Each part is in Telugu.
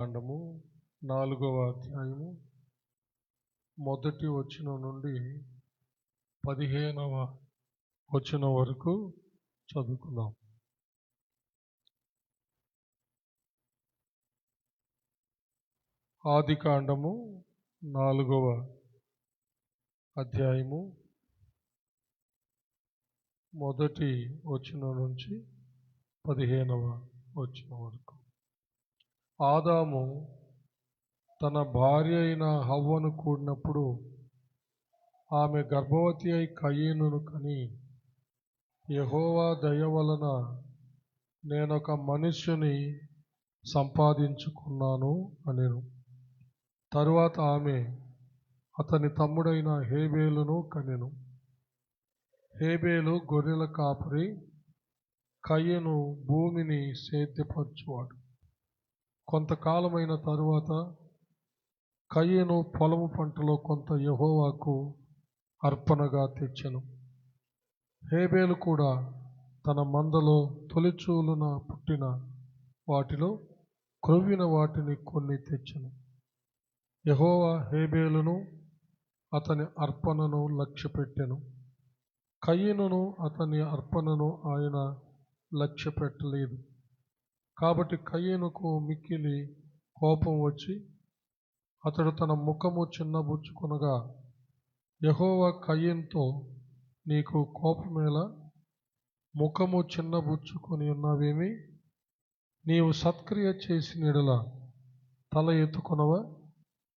కాండము 4వ అధ్యాయము మొదటి వచనం నుండి 15వ వచనం వరకు చదువుకుందాం. ఆది కాండము 4వ అధ్యాయము మొదటి వచనం నుంచి 15వ వచనం వరకు. ఆదాము తన భార్య అయిన హవ్వను కూడినప్పుడు ఆమె గర్భవతి అయి కయీనును కని, యెహోవా దయ వలన నేనొక మనుష్యుని సంపాదించుకున్నాను అనెను. తరువాత ఆమె అతని తమ్ముడైన హేబేలును కనెను. హేబేలు గొర్రెల కాపరి, కయీను భూమిని సేద్యపరచువాడు. కొంతకాలమైన తరువాత కయీను పొలము పంటలో కొంత యెహోవాకు అర్పణగా తెచ్చెను. హేబేలు కూడా తన మందలో తొలిచూలున పుట్టిన వాటిలో క్రొవ్విన వాటిని కొన్ని తెచ్చెను. యెహోవా హేబేలును అతని అర్పణను లక్ష్యపెట్టెను. కయీనును అతని అర్పణను ఆయన లక్ష్యపెట్టలేదు. కాబట్టి కయీనుకు మిక్కిలి కోపం వచ్చి అతడు తన ముఖము చిన్నబుచ్చుకొనగా, యెహోవా కయీనుతో, నీకు కోపమేలా? ముఖము చిన్నబుచ్చుకొని ఉన్నావేమి? నీవు సత్క్రియ చేసిన ఎడల తల ఎత్తుకొనవా?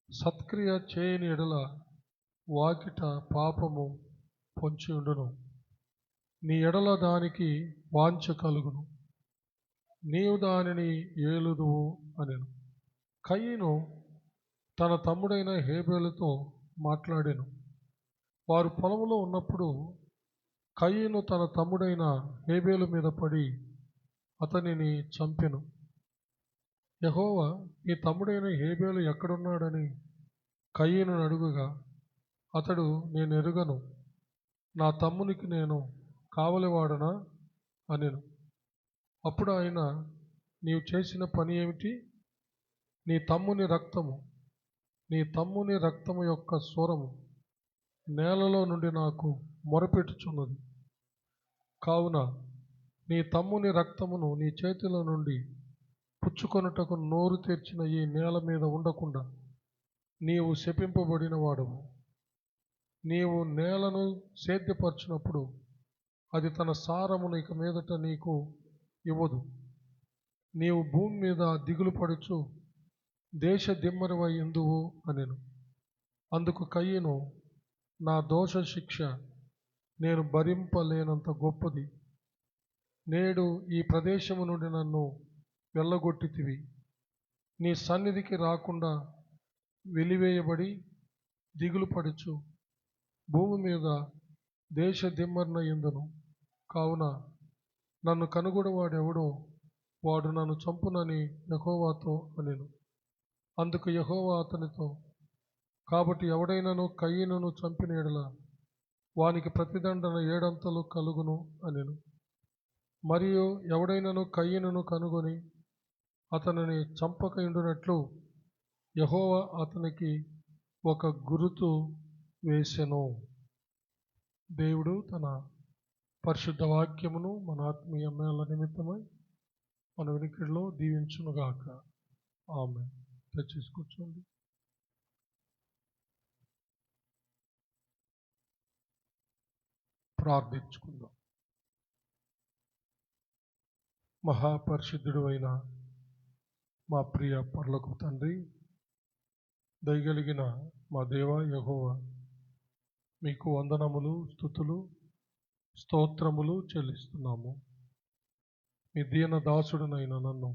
సత్క్రియ చేయని ఎడల వాకిట పాపము పొంచి ఉండును. నీ ఎడల దానికి వాంఛ కలుగును, నీవు దానిని ఏలుదువు అనెను. కయీను తన తమ్ముడైన హేబేలుతో మాట్లాడెను. వారు పొలంలో ఉన్నప్పుడు కయీను తన తమ్ముడైన హేబేలు మీద పడి అతనిని చంపెను. యెహోవా, నీ తమ్ముడైన హేబేలు ఎక్కడున్నాడని కయీనును అడుగగా, అతడు, నేను ఎరుగను, నా తమ్మునికి నేను కావలివాడనా అనెను. అప్పుడు ఆయన, నీవు చేసిన పని ఏమిటి? నీ తమ్ముని రక్తము యొక్క స్వరము నేలలో నుండి నాకు మొరపెట్టుచున్నది. కావున నీ తమ్ముని రక్తమును నీ చేతిలో నుండి పుచ్చుకొనుటకు నోరు తెరిచిన ఈ నేల మీద ఉండకుండా నీవు శపింపబడిన వాడవు. నీవు నేలను సేద్యపరచినప్పుడు అది తన సారమును ఇక మీదట నీకు ఇవ్వదు. నీవు భూమి మీద దిగులు పడుచు దేశ దిమ్మరివై ఎందువు అనెను. అందుకు కయీను, నా దోష శిక్ష నేను భరింపలేనంత గొప్పది. నేడు ఈ ప్రదేశము నుండి నన్ను వెళ్ళగొట్టితివి. నీ సన్నిధికి రాకుండా వెలివేయబడి దిగులు పడుచు భూమి మీద దేశ దిమ్మరిన ఎందును. కావున నన్ను కనుగొనవాడెవడో వాడు నన్ను చంపునని యెహోవాతో అనెను. అందుకు యెహోవా అతనితో, కాబట్టి ఎవడైనాను కయీనును చంపిన ఎడల వానికి ప్రతిదండన 7 అంతలు కలుగును అనెను. మరియు ఎవడైనాను కయీనును కనుగొని అతనిని చంపక ఉండునట్లు యెహోవా అతనికి ఒక గురుతు వేసెను. దేవుడు తన పరిశుద్ధ వాక్యమును మన ఆత్మీయ మేళ నిమిత్తమై మన వినికిడిలో దీవించునుగాక. ఆమేన్. దయచేసి కూర్చోండి. ప్రార్థించుకుందాం. మహాపరిశుద్ధుడు అయిన మా ప్రియ పరలోకపు తండ్రి, దయగలిగిన మా దేవా యెహోవా, మీకు వందనములు, స్తుతులు, స్తోత్రములు చెల్లిస్తున్నాము. మీ దీన దాసుడునైన నన్ను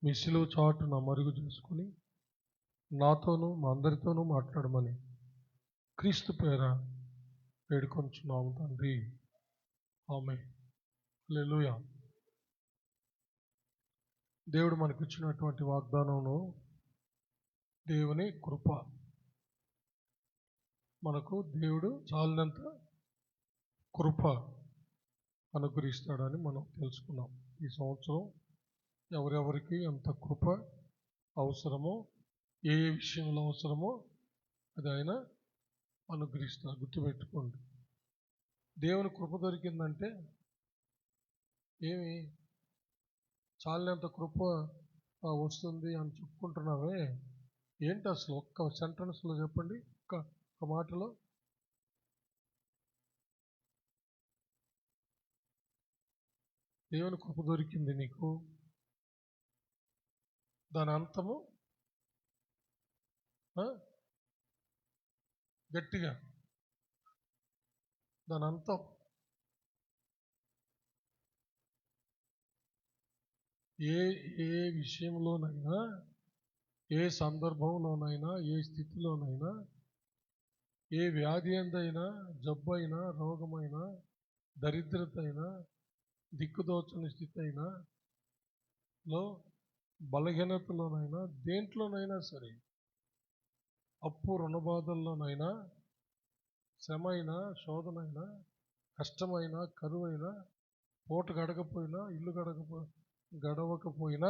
మీ సిలువ చాటున మరుగు చేసుకుని నాతోనూ మా అందరితోనూ మాట్లాడమని క్రీస్తు పేర వేడుకొంచున్నాము తండ్రి. ఆమేన్. హల్లెలూయా. దేవుడు మనకు ఇచ్చినటువంటి వాగ్దానంలో దేవుని కృప, మనకు దేవుడు చాలినంత కృప అనుగ్రహిస్తాడని మనం తెలుసుకున్నాం. ఈ సంవత్సరం ఎవరెవరికి ఎంత కృప అవసరమో, ఏ విషయంలో అవసరమో అది ఆయన అనుగ్రహిస్తారు. గుర్తుపెట్టుకోండి. దేవుని కృప దొరికిందంటే ఏమి చాలినంత కృప వస్తుంది అని చెప్పుకుంటున్నావే, ఏంటి అసలు? ఒక్క సెంటెన్స్లో చెప్పండి, ఒక్క మాటలో. దేవుని కృప దొరికింది నీకు, దాని అంతము గట్టిగా, దాని అంతం ఏ విషయంలోనైనా, ఏ సందర్భంలోనైనా, ఏ స్థితిలోనైనా, ఏ వ్యాధి ఎందైనా, జబ్బు అయినా, రోగమైనా, దరిద్రత అయినా, దిక్కుదోచని స్థితి అయినా, బలహీనతలోనైనా, దేంట్లోనైనా సరే, అప్పు రుణబాధల్లోనైనా, శ్రమ అయినా, శోధనైనా, కష్టమైనా, కరువైనా, పూట గడకపోయినా, ఇల్లు గడవకపోయినా,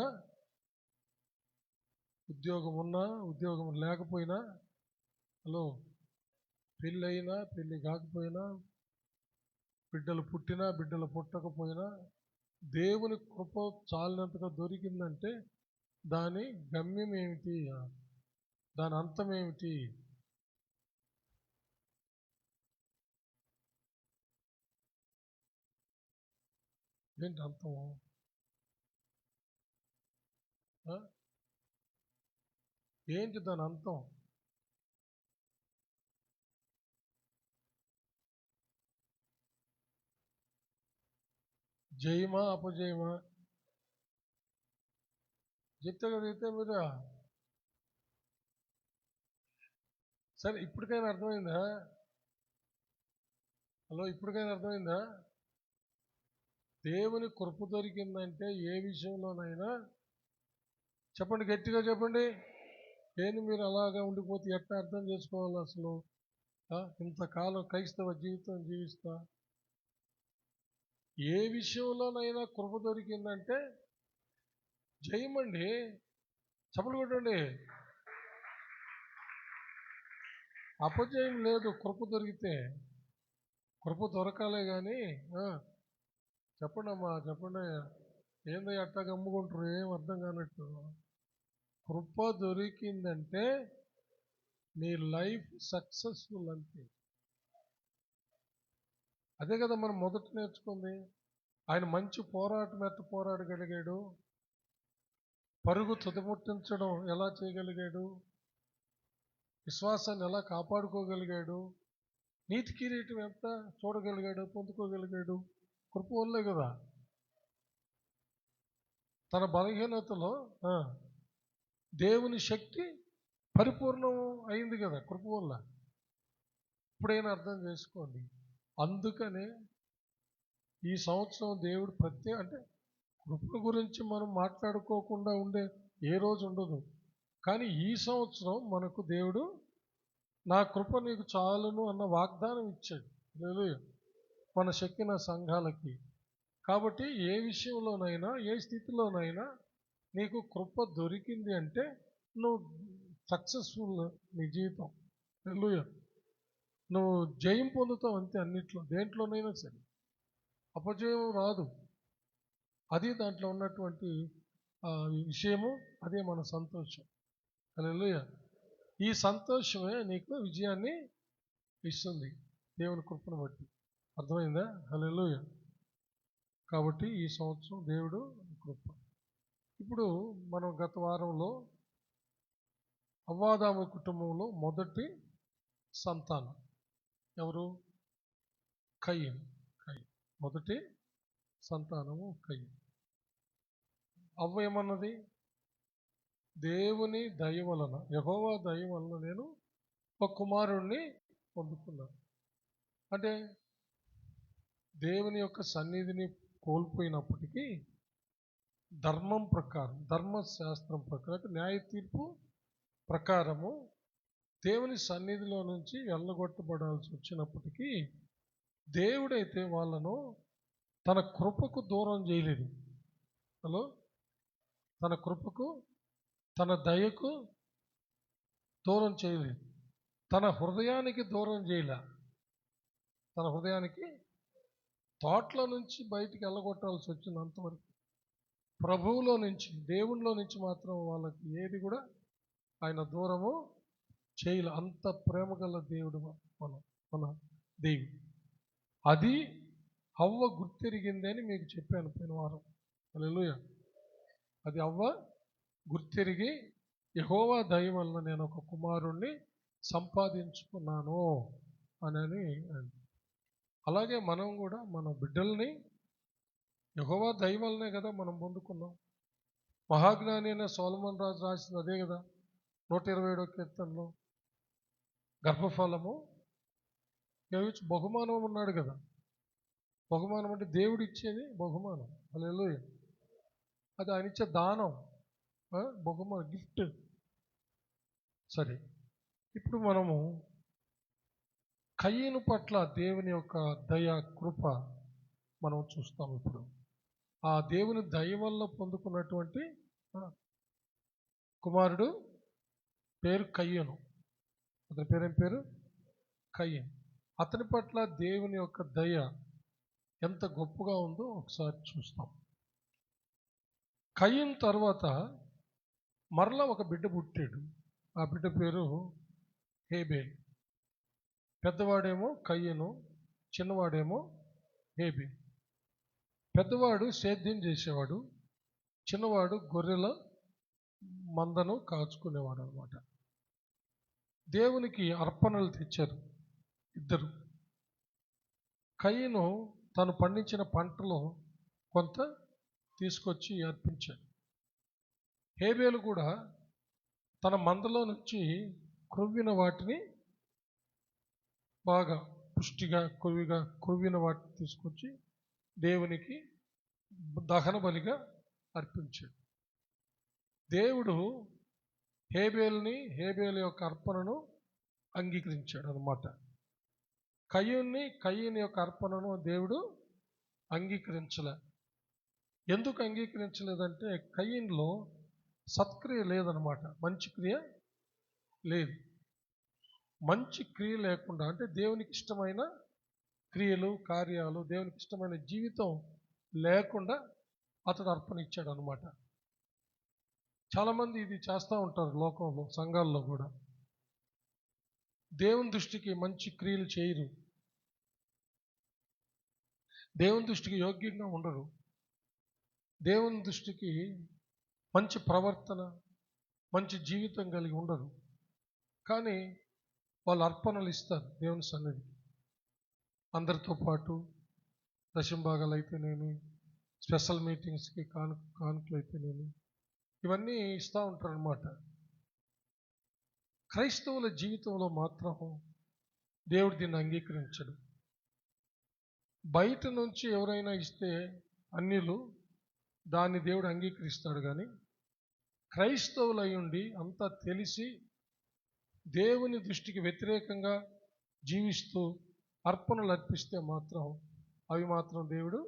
ఉద్యోగం ఉన్నా, ఉద్యోగం లేకపోయినా, పెళ్ళి అయినా, పెళ్ళి కాకపోయినా, బిడ్డలు పుట్టినా, బిడ్డలు పుట్టకపోయినా, దేవుని కృప చాలినంతగా దొరికిందంటే దాని గమ్యం ఏమిటి, దాని అంతం ఏమిటి? ఏంటి అంతము? ఏంటి దాని అంతం? జయమా అపజయమా? చెప్తే కదా మీరు. సరే, ఇప్పటికైనా అర్థమైందా? ఇప్పటికైనా అర్థమైందా? దేవుని కృప దొరికిందంటే ఏ విషయంలోనైనా, చెప్పండి, గట్టిగా చెప్పండి. ఏంటి మీరు అలాగా ఉండిపోతే ఎట్లా అర్థం చేసుకోవాలి అసలు? ఇంతకాలం క్రైస్తవ జీవితం జీవిస్తా ఏ విషయంలోనైనా కృప దొరికిందంటే జయమండి. చప్పలు కొట్టండి. అపజయం లేదు కృప దొరికితే. కృప దొరకాలే కానీ చెప్పండి అమ్మా, చెప్పండి. ఏందో ఎట్టా గమ్ముకుంటారు, ఏం అర్థం కానట్టు. కృప దొరికిందంటే నీ లైఫ్ సక్సెస్ఫుల్ అంతే. అదే కదా మనం మొదట నేర్చుకుంది. ఆయన మంచి పోరాటం ఎట్ట పోరాడగలిగాడు, పరుగు తుదముట్టించడం ఎలా చేయగలిగాడు, విశ్వాసాన్ని ఎలా కాపాడుకోగలిగాడు, నీతి కిరీటం ఎంత చూడగలిగాడు, పొందుకోగలిగాడు, కృప వల్లే కదా. తన బలహీనతలో దేవుని శక్తి పరిపూర్ణం అయింది కదా కృప వల్ల. ఇప్పుడైనా అర్థం చేసుకోండి. అందుకనే ఈ సంవత్సరం దేవుడు అంటే కృప గురించి మనం మాట్లాడుకోకుండా ఉండే ఏ రోజు ఉండదు. కానీ ఈ సంవత్సరం మనకు దేవుడు నా కృప నీకు చాలును అన్న వాగ్దానం ఇచ్చాడు మన శక్తిన సంఘాలకి. కాబట్టి ఏ విషయంలోనైనా, ఏ స్థితిలోనైనా నీకు కృప దొరికింది అంటే నువ్వు సక్సెస్ఫుల్, నీ జీవితం. నువ్వు జయం పొందుతావు అంతే. అన్నిట్లో, దేంట్లోనైనా సరే అపజయం రాదు. అది దాంట్లో ఉన్నటువంటి విషయము, అదే మన సంతోషం. హల్లెలూయా. ఈ సంతోషమే నీకు విజయాన్ని ఇస్తుంది, దేవుని కృపను బట్టి. అర్థమైందా? హల్లెలూయా. కాబట్టి ఈ సంవత్సరం దేవుడు కృప. ఇప్పుడు మనం గత వారంలో అవ్వాదాము కుటుంబంలో మొదటి సంతానం ఎవరు? కయీను. మొదటి సంతానము కయీను. అవ్వ ఏమన్నది? దేవుని దయ వలన, యెహోవా దయ వలన నేను ఒక కుమారుణ్ణి పొందుకున్నాను. అంటే దేవుని యొక్క సన్నిధిని కోల్పోయినప్పటికీ ధర్మం ప్రకారం, ధర్మశాస్త్రం ప్రకారం, న్యాయ తీర్పు ప్రకారము దేవుని సన్నిధిలో నుంచి వెళ్ళగొట్టబడాల్సి వచ్చినప్పటికీ దేవుడైతే వాళ్ళను తన కృపకు దూరం చేయలేదు. తన కృపకు తన దయకు దూరం చేయలేదు, తన హృదయానికి దూరం చేయలే. తన హృదయానికి తోటలో నుంచి బయటికి వెళ్ళగొట్టాల్సి వచ్చింది అంతవరకు. ప్రభువులో నుంచి, దేవునిలో నుంచి మాత్రం వాళ్ళకి ఏది కూడా ఆయన దూరము చేయలే. అంత ప్రేమ గల దేవుడు మన దేవుడు. అది హవ్వ గుర్తెరిగింది అని మీకు చెప్పాను పోయిన వారం. హల్లెలూయా. అది హవ్వ గుర్తెరిగి యెహోవా దయ వల్ల నేను ఒక కుమారుణ్ణి సంపాదించుకున్నాను అని. అలాగే మనం కూడా మన బిడ్డల్ని యెహోవా దయ వల్లనే కదా మనం పొందుకున్నాం. మహాజ్ఞాని అయిన సొలొమోను రాజు రాసింది అదే కదా, 127వ కీర్తనలో. గర్భఫలము బహుమానం ఉన్నాడు కదా. బహుమానం అంటే దేవుడు ఇచ్చేది బహుమానం. హల్లెలూయా. అది ఆయన ఇచ్చే దానం, బహుమానం, గిఫ్ట్. సరే, ఇప్పుడు మనము కయీను పట్ల దేవుని యొక్క దయ, కృప మనం చూస్తాం. ఇప్పుడు ఆ దేవుని దయ వల్ల పొందుకున్నటువంటి కుమారుడు పేరు కయ్యను. అతని పేరేం పేరు? కయ్యను. అతని పట్ల దేవుని యొక్క దయ ఎంత గొప్పగా ఉందో ఒకసారి చూస్తాం. కయ్యను తర్వాత మరలా ఒక బిడ్డ పుట్టాడు. ఆ బిడ్డ పేరు హేబేల్. పెద్దవాడేమో కయ్యను, చిన్నవాడేమో హేబేల్. పెద్దవాడు సేద్యం చేసేవాడు, చిన్నవాడు గొర్రెల మందను కాచుకునేవాడు అనమాట. దేవునికి అర్పణలు తెచ్చారు ఇద్దరు. కయ్యను తను పండించిన పంటలో కొంత తీసుకొచ్చి అర్పించాడు. హేబేలు కూడా తన మందలో నుంచి క్రొవ్విన వాటిని, బాగా పుష్టిగా క్రొవ్విన వాటిని తీసుకొచ్చి దేవునికి దహన బలిగా అర్పించాడు. దేవుడు హేబేలు యొక్క అర్పణను అంగీకరించాడు అన్నమాట. కయ్యను యొక్క అర్పణను దేవుడు అంగీకరించలే. ఎందుకు అంగీకరించలేదంటే కయ్యనులో సత్క్రియ లేదనమాట, మంచి క్రియ లేదు. మంచి క్రియ లేకుండా, అంటే దేవునికి ఇష్టమైన క్రియలు, కార్యాలు, దేవునికి ఇష్టమైన జీవితం లేకుండా అతడు అర్పణ ఇచ్చాడు అనమాట. చాలామంది ఇది చేస్తూ ఉంటారు లోకంలో, సంఘాల్లో కూడా. దేవుని దృష్టికి మంచి క్రియలు చేయరు, దేవుని దృష్టికి యోగ్యంగా ఉండరు, దేవుని దృష్టికి మంచి ప్రవర్తన, మంచి జీవితం కలిగి ఉండరు. కానీ వాళ్ళు అర్పణలు ఇస్తారు దేవుని సన్నిధికి. అందరితో పాటు దశంభాగాలు అయితేనేమి, స్పెషల్ మీటింగ్స్కి కానుకలు అయితేనేమి, ఇవన్నీ ఇస్తూ ఉంటారనమాట. క్రైస్తవుల జీవితంలో మాత్రం దేవుడు దీన్ని అంగీకరించడు. బయట నుంచి ఎవరైనా ఇస్తే అన్యులు దాన్ని దేవుడు అంగీకరిస్తాడు. కానీ క్రైస్తవులు అయ్యుండి అంతా తెలిసి దేవుని దృష్టికి వ్యతిరేకంగా జీవిస్తూ అర్పణలు అర్పిస్తే మాత్రం అవి మాత్రం దేవుడు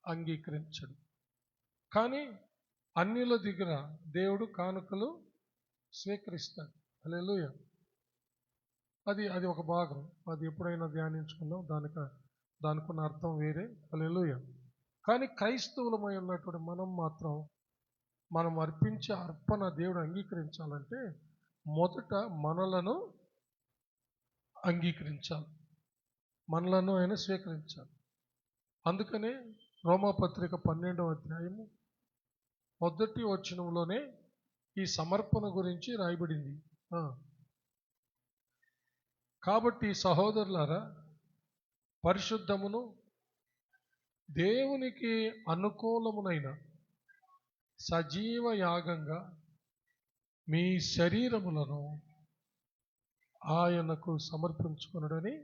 అంగీకరించడు. కానీ అన్యుల దగ్గర దేవుడు కానుకలు స్వీకరిస్తాడు. హల్లెలూయా. అది ఒక భాగం. అది ఎప్పుడైనా ధ్యానించుకుందాం, దానికున్న అర్థం వేరే. హల్లెలూయా. కానీ క్రైస్తవులమై ఉన్నటువంటి మనం అర్పించే అర్పణ దేవుడు అంగీకరించాలంటే మొదట మనలను అంగీకరించాలి, మనలను ఆయన స్వీకరించాలి. అందుకనే రోమాపత్రిక 12వ అధ్యాయము 1వ వచనంలోనే ఈ సమర్పణ గురించి రాయబడింది. కాబట్టి సహోదరులారా, పరిశుద్ధమును దేవునికి అనుకూలమునైన సజీవ యాగంగా మీ శరీరములను ఆయనకు సమర్పించుకొనుడని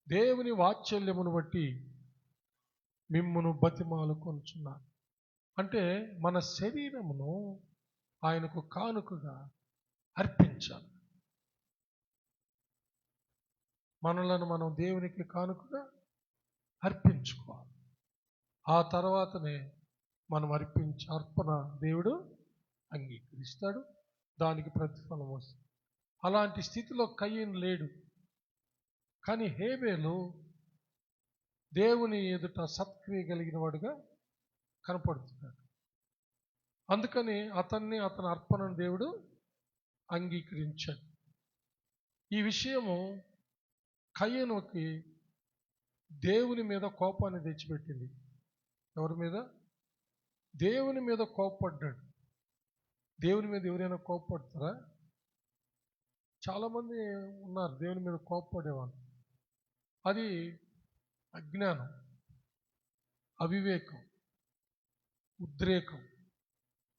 దేవుని వాత్సల్యమును బట్టి మిమ్మును బతిమాలుకొనుచున్నాను. అంటే మన శరీరమును ఆయనకు కానుకగా అర్పించాలి. మనలను మనం దేవునికి కానుకగా అర్పించుకోవాలి. ఆ తర్వాతనే మనం అర్పించే అర్పణ దేవుడు అంగీకరిస్తాడు, దానికి ప్రతిఫలం వస్తుంది. అలాంటి స్థితిలో కయీను లేడు. కానీ హేబేలు దేవుని ఎదుట సత్క్రియ కలిగిన వాడుగా కనపడుతున్నాడు. అందుకని అతని అర్పణను దేవుడు అంగీకరించాడు. ఈ విషయము కయీనుకి దేవుని మీద కోపాన్ని తెచ్చిపెట్టింది. ఎవరి మీద? దేవుని మీద కోపపడ్డాడు. దేవుని మీద ఎవరైనా కోపపడతారా? చాలామంది ఉన్నారు దేవుని మీద కోపపడేవాళ్ళు. అది అజ్ఞానం, అవివేకం, ఉద్రేకం.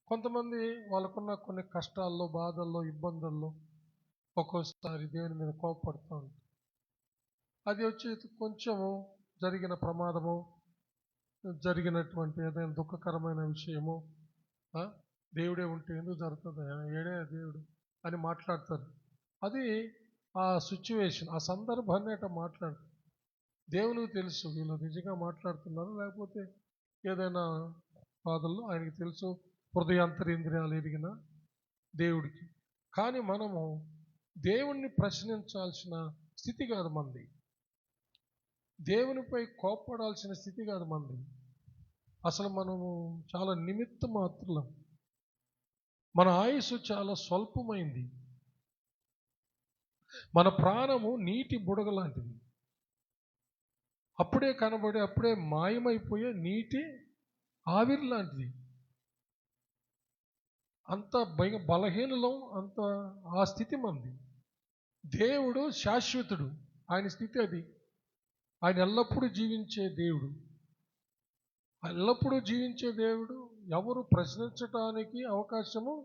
కొంతమంది వాళ్ళకున్న కొన్ని కష్టాల్లో, బాధల్లో, ఇబ్బందుల్లో ఒక్కోసారి దేవుని మీద కోపపడుతూ ఉంటారు. అది వచ్చి కొంచెము జరిగిన ప్రమాదము, జరిగినటువంటి ఏదైనా దుఃఖకరమైన విషయము, దేవుడే ఉంటే ఎందుకు జరుగుతుంది, ఏడే దేవుడు అని మాట్లాడతారు. అది ఆ సిచ్యువేషన్, ఆ సందర్భాన్ని అట్లా మాట్లాడతారు. దేవునికి తెలుసు వీళ్ళు నిజంగా మాట్లాడుతున్నారు లేకపోతే ఏదైనా బాధల్లో ఆయనకి తెలుసు, హృదయాంతరేంద్రియాలు ఎరిగిన దేవుడికి. కానీ మనము దేవుణ్ణి ప్రశ్నించాల్సిన స్థితి కాదు మంది, దేవునిపై కోప్పడాల్సిన స్థితి కాదు మంది. అసలు మనము చాలా నిమిత్త మాత్రులం. మన ఆయుస్సు చాలా స్వల్పమైంది. మన ప్రాణము నీటి బుడగ లాంటిది, అప్పుడే కనబడి అప్పుడే మాయమైపోయే నీటి ఆవిరి లాంటిది. అంత బలహీనలం, అంత ఆ స్థితి మంది. దేవుడు శాశ్వతుడు, ఆయన స్థితి అది. ఆయన ఎల్లప్పుడూ జీవించే దేవుడు. ఎల్లప్పుడూ జీవించే దేవుడు, ఎవరు ప్రశ్నించటానికి అవకాశము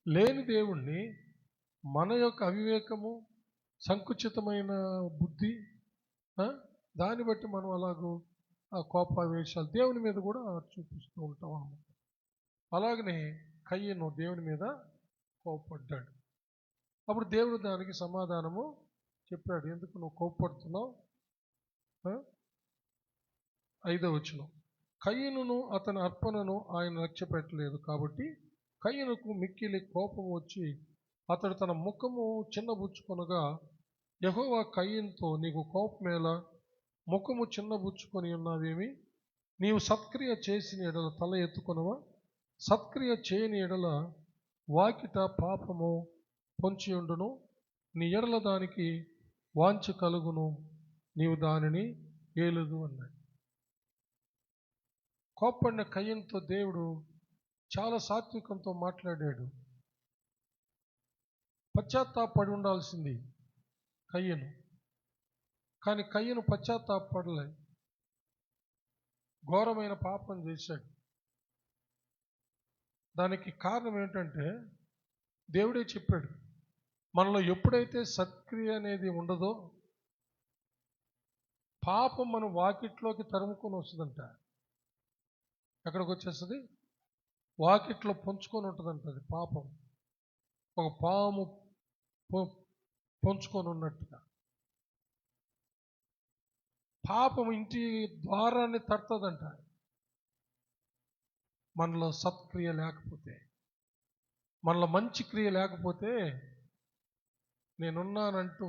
లేని దేవుణ్ణి మన యొక్క అవివేకము, సంకుచితమైన బుద్ధి, దాన్ని బట్టి మనం అలాగూ ఆ కోపావేశాలు దేవుని మీద కూడా చూపిస్తూ ఉంటాం అన్నమాట. అలాగనే కయీను దేవుని మీద కోపపడ్డాడు. అప్పుడు దేవుడు దానికి సమాధానము చెప్పాడు. ఎందుకు నువ్వు కోపపడుతున్నావు? 5వ వచనం, కయీనును అతని అర్పణను ఆయన లక్ష్యపెట్టలేదు కాబట్టి కయీనుకు మిక్కిలి కోపం వచ్చి అతడు తన ముఖము చిన్నబుచ్చుకొనగా యెహోవా కయీనుతో, నీకు కోపమేలా? ముఖము చిన్నబుచ్చుకొని ఉన్నావేమి? నీవు సత్క్రియ చేసిన ఎడల తల ఎత్తుకొనవా? సత్క్రియ చేయని ఎడల వాకిట పాపము పొంచి ఉండును, నీ ఎడల దానికి వాంఛ కలుగును, నీవు దానిని ఏలుదు అన్నాడు. కోప్పడిన కయీనుతో దేవుడు చాలా సాత్వికంతో మాట్లాడాడు. పశ్చాత్తాపడి ఉండాల్సింది కయీను, కానీ కయీను పశ్చాత్తాపడలే. ఘోరమైన పాపం చేశాడు. దానికి కారణం ఏంటంటే దేవుడే చెప్పాడు, మనలో ఎప్పుడైతే సత్క్రియ అనేది ఉండదో పాపం మనం వాకిట్లోకి తరుముకొని వస్తుందంట. ఎక్కడికి వచ్చేస్తుంది? వాకిట్లో పొంచుకొని ఉంటుందంట. అది పాపం, ఒక పాము పొంచుకొని ఉన్నట్టుగా. పాపం ఇంటి ద్వారాన్ని తడుతుందంట. మనలో సత్క్రియ లేకపోతే, మనలో మంచి క్రియ లేకపోతే నేనున్నానంటూ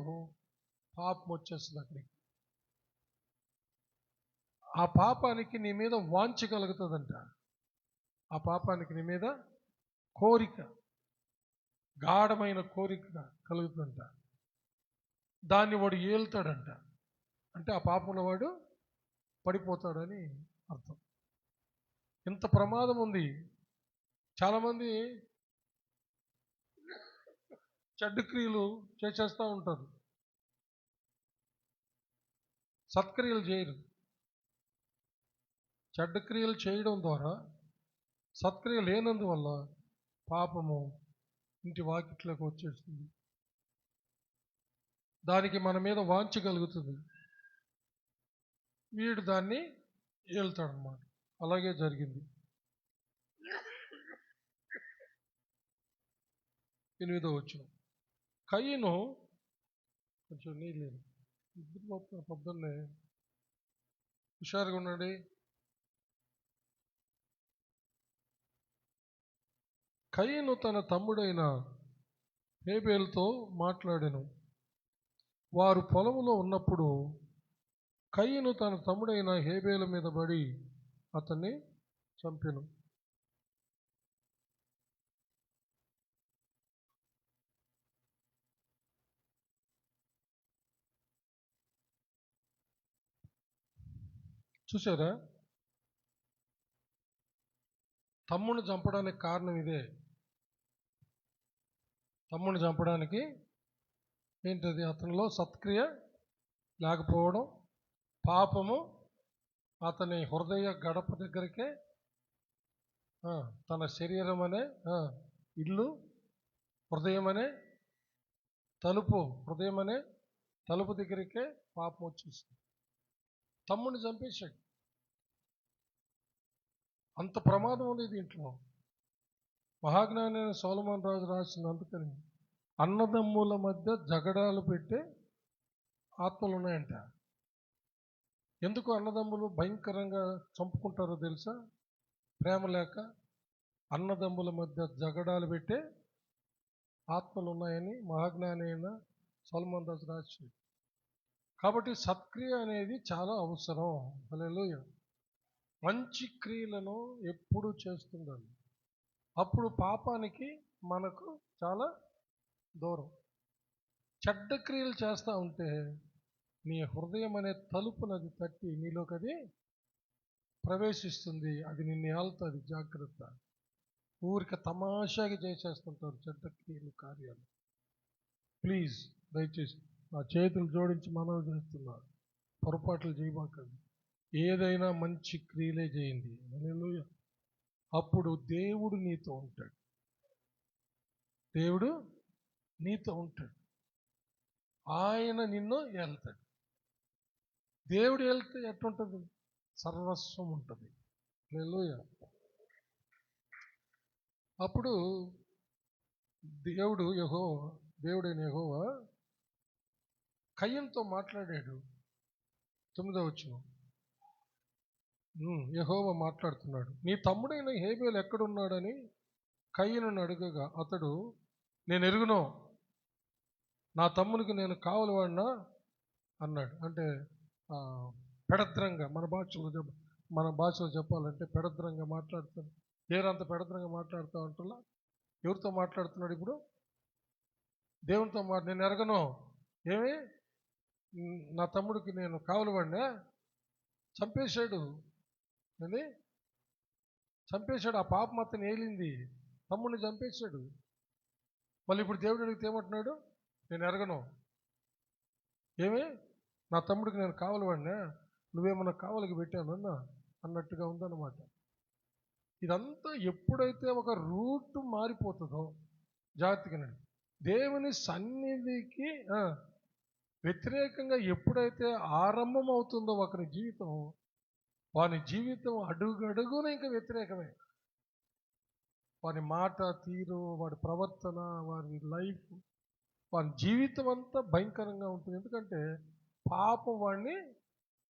పాపం వచ్చేస్తుంది అక్కడికి. ఆ పాపానికి నీ మీద వాంఛ కలుగుతుందంట. ఆ పాపానికి నీ మీద కోరిక, గాఢమైన కోరిక కలుగుతుందంట. దాన్ని వాడు ఏలుతాడంట. అంటే ఆ పాపంలో వాడు పడిపోతాడని అర్థం. ఇంత ప్రమాదం ఉంది. చాలామంది చెడ్డ క్రియలు చేసేస్తూ ఉంటారు, సత్క్రియలు చేయరు. చెడ్డ క్రియలు చేయడం ద్వారా సత్క్రియ లేనందువల్ల పాపము ఇంటి వాకిట్లోకి వచ్చేస్తుంది. దానికి మన మీద వాంఛ కలుగుతుంది, వీడు దాన్ని ఏళ్తాడనమాట. అలాగే జరిగింది. 8వ వచనం, కయీను కొంచెం నీళ్ళు పొద్దున్నే హుషారుగా ఉండండి. కయీను తన తమ్ముడైన హేబేలుతో మాట్లాడెను. వారు పొలములో ఉన్నప్పుడు కయీను తన తమ్ముడైన హేబేలు మీద పడి అతన్ని చంపెను. చూసారా, తమ్ముడిని చంపడానికి కారణం ఇదే. తమ్ముడిని చంపడానికి ఏంటది? అతనిలో సత్క్రియ లేకపోవడం, పాపము అతని హృదయ గడప దగ్గరికే, తన శరీరం అనే ఇల్లు, హృదయం అనే తలుపు దగ్గరికే పాపం వచ్చేసింది. తమ్ముడిని చంపేశాడు. అంత ప్రమాదం ఉంది దీంట్లో. మహాజ్ఞాని అయిన సొలొమోను రాజు రాసిన, అందుకని అన్నదమ్ముల మధ్య జగడాలు పెట్టే ఆత్మలు ఉన్నాయంట. ఎందుకు అన్నదమ్ములు భయంకరంగా చంపుకుంటారో తెలుసా? ప్రేమ లేక అన్నదమ్ముల మధ్య జగడాలు పెట్టే ఆత్మలు ఉన్నాయని మహాజ్ఞాని అయిన సొలొమోను రాజు రాశాడు. కాబట్టి సత్క్రియ అనేది చాలా అవసరం. హల్లెలూయా. మంచి క్రియలను ఎప్పుడు చేస్తుండాలి. అప్పుడు పాపానికి మనకు చాలా దూరం. చెడ్డ క్రియలు చేస్తూ ఉంటే నీ హృదయం అనే తలుపునది తట్టి నీలోకి అది ప్రవేశిస్తుంది. అది నిన్ను ఏళ్తుంది. జాగ్రత్త. ఊరికి తమాషాగా చేసేస్తుంటారు చెడ్డ క్రియలు, కార్యాలు. ప్లీజ్ దయచేసి నా చేతులు జోడించి మనవి చేస్తున్నారు, పొరపాట్లు చేయబాకండి. ఏదైనా మంచి క్రియలే చేయండి. హల్లెలూయా. అప్పుడు దేవుడు నీతో ఉంటాడు. దేవుడు నీతో ఉంటాడు. ఆయన నిన్ను ఏళ్తాడు. దేవుడు ఏళ్తే ఎట్లుంటుంది? సర్వస్వం ఉంటుంది. హల్లెలూయా. అప్పుడు దేవుడైన యెహోవా కయీనుతో మాట్లాడాడు. 9వ వచనం. యెహోవా మాట్లాడుతున్నాడు. నీ తమ్ముడైన హేబేలు ఎక్కడున్నాడని కయీనును అడగగా అతడు, నేను ఎరుగును, నా తమ్మునికి నేను కావలివాడినా అన్నాడు. అంటే పెడద్రంగా, మన భాషలో చెప్పాలంటే పెడద్రంగా మాట్లాడుతాడు. ఏరంత పెడద్రంగా మాట్లాడుతూ అంటున్నా. ఎవరితో మాట్లాడుతున్నాడు ఇప్పుడు? దేవునితో నేను ఎరగను, ఏమి నా తమ్ముడికి నేను కావలివాడినా? చంపేశాడు. అది చంపేశాడు. ఆ పాపం అతను ఏలింది. తమ్ముడిని చంపేశాడు. మళ్ళీ ఇప్పుడు దేవుడు అడిగితే ఏమంటున్నాడు? నేను ఎరగను, ఏమి నా తమ్ముడికి నేను కావలివాడినా? నువ్వేమన్నా కావలికి పెట్టానన్నా అన్నట్టుగా ఉందన్నమాట. ఇదంతా ఎప్పుడైతే ఒక రూట్ మారిపోతుందో, జాగ్రత్తగా దేవుని సన్నిధికి వ్యతిరేకంగా ఎప్పుడైతే ఆరంభం అవుతుందో ఒకరి జీవితం, వాని జీవితం అడుగడుగున ఇంకా వ్యతిరేకమే. వాని మాట తీరు, వాడి ప్రవర్తన, వారి లైఫ్, వాని జీవితం అంతా భయంకరంగా ఉంటుంది. ఎందుకంటే పాపం వాడిని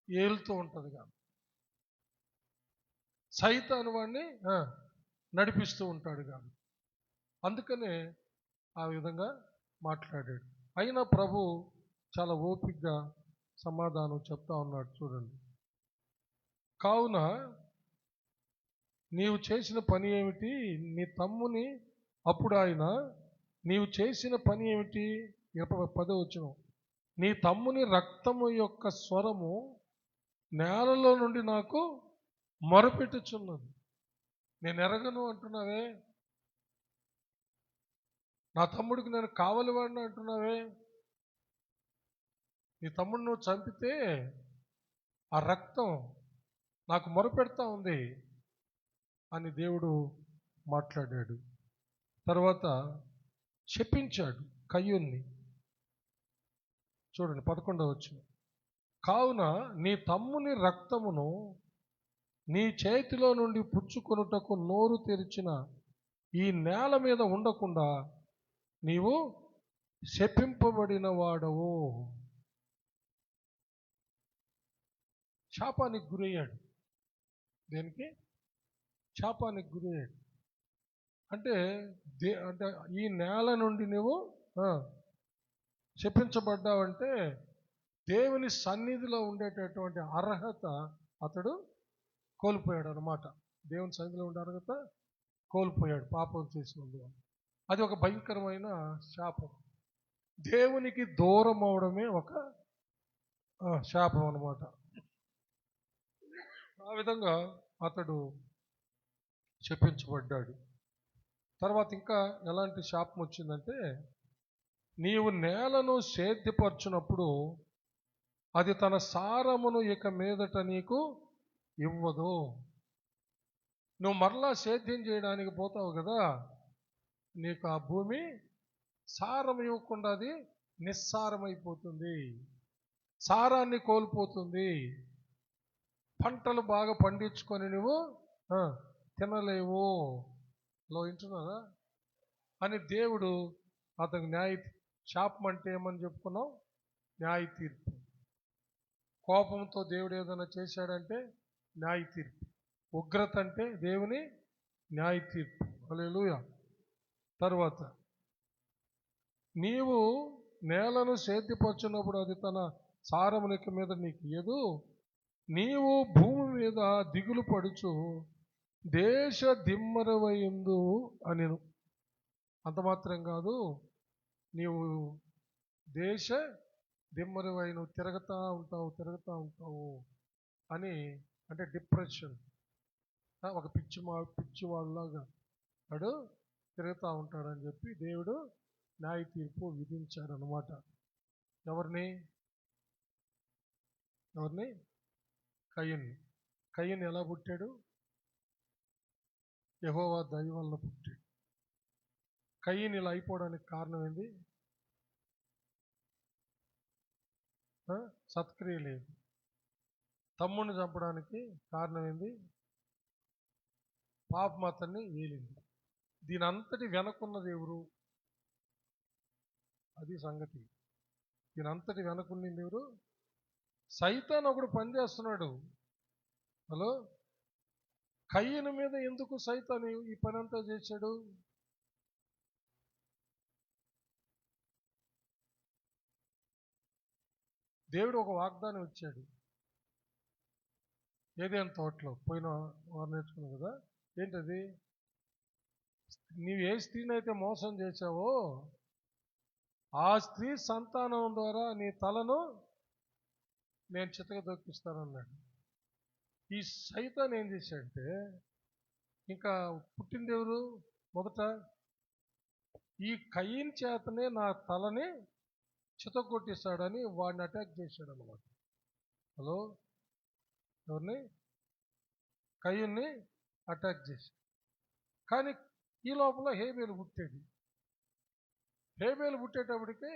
ఏలుతూ ఉంటుంది కాబట్టి, సైతాను వాడిని నడిపిస్తూ ఉంటాడు కాబట్టి. అందుకనే ఆ విధంగా మాట్లాడాడు. అయినా ప్రభు చాలా ఓపికగా సమాధానం చెప్తా ఉన్నాడు. చూడండి. కావున నీవు చేసిన పని ఏమిటి? నీ తమ్ముని, అప్పుడు ఆయన, నీవు చేసిన పని ఏమిటి? 10వ వచనం. నీ తమ్ముని రక్తము యొక్క స్వరము నేలలో నుండి నాకు మొరపెట్టుచున్నది. నేను ఎరగను అంటున్నావే. నా తమ్ముడికి నేను కావలివాడిని అంటున్నావే. నీ తమ్ముడు నువ్వు చంపితే ఆ రక్తం నాకు మొరపెడతా ఉంది అని దేవుడు మాట్లాడాడు. తర్వాత శపించాడు కయ్యూన్ని. చూడండి 11వ వచనం. కావున నీ తమ్ముని రక్తమును నీ చేతిలో నుండి పుచ్చుకొనుటకు నోరు తెరిచిన ఈ నేల మీద ఉండకుండా నీవు శపింపబడిన వాడవు. శాపానికి గురయ్యాడు. దేనికి? శాపానికి గురయ్యాడు. అంటే అంటే ఈ నేల నుండి నువ్వు శపించబడ్డావంటే దేవుని సన్నిధిలో ఉండేటటువంటి అర్హత అతడు కోల్పోయాడు అనమాట. దేవుని సన్నిధిలో ఉండే అర్హత కోల్పోయాడు పాపం చేసినందువల్ల. అది ఒక భయంకరమైన శాపం. దేవునికి దూరం అవడమే ఒక శాపం అనమాట. ఆ విధంగా అతడు శపించబడ్డాడు. తర్వాత ఇంకా ఎలాంటి శాపం వచ్చిందంటే, నీవు నేలను సేద్యపరచునప్పుడు అది తన సారమును ఇక మీదట నీకు ఇవ్వదు. నువ్వు మరలా సేద్యం చేయడానికి పోతావు కదా, నీకు ఆ భూమి సారం ఇవ్వకుండా అది నిస్సారమైపోతుంది, సారాన్ని కోల్పోతుంది. పంటలు బాగా పండించుకొని నువ్వు తినలేవు. లో వింటున్నారా అని దేవుడు అతనికి శాపం అంటే ఏమని చెప్పుకున్నాం? న్యాయ తీర్పు. కోపంతో దేవుడు ఏదైనా చేశాడంటే న్యాయ తీర్పు. ఉగ్రత అంటే దేవుని న్యాయ తీర్పు. హల్లెలూయా. తర్వాత నీవు నేలను సేద్యపరచున్నప్పుడు అది తన సారమునిక మీద నీకు ఇయ్యదు. నీవు భూమి మీద దిగులు పడుచు దేశ దిమ్మరవైందు అనెను. అంత మాత్రం కాదు, నీవు దేశ దిమ్మరవై నువ్వు తిరుగుతూ ఉంటావు అని, అంటే డిప్రెషన్, ఒక పిచ్చివాళ్ళలాగా వాడు తిరుగుతూ ఉంటాడని చెప్పి దేవుడు న్యాయ తీర్పు విధించాడనమాట. ఎవరిని? కయ్యను ఎలా పుట్టాడు? యెహోవా దయ వలన పుట్టాడు. కయ్యను ఇలా అయిపోవడానికి కారణం ఏంది? సత్క్రియ లేదు. తమ్ముడిని చంపడానికి కారణం ఏంది? పాపం అతన్ని ఏలింది. దీని అంతటి వెనకున్నది ఎవరు? అది సంగతి. దీని అంతటి వెనకున్నది ఎవరు? సైతాన్ ఒకడు పనిచేస్తున్నాడు. హలో, కయ్యను మీద ఎందుకు సైతాను ఈ పని అంతా చేశాడు? దేవుడు ఒక వాగ్దానం ఇచ్చాడు ఏదైనా తోటలో. పోయిన వారు నేర్చుకున్నావు కదా, ఏంటది? నీవు ఏ స్త్రీనైతే మోసం చేశావో ఆ స్త్రీ సంతానం ద్వారా నీ తలను నేను చితకదొక్కిస్తానన్నాడు. ఈ సైతాన్ ఏం చేశాడంటే, ఇంకా పుట్టింది ఎవరు? మొదట ఈ కయ్యను చేతనే నా తలని చితగొట్టిస్తాడని వాడిని అటాక్ చేశాడు అన్నమాట. హలో, ఎవరిని? కయ్యన్ని అటాక్ చేశాడు. కానీ ఈ లోపల హేబేలు పుట్టాడు. హేబేలు పుట్టేటప్పటికే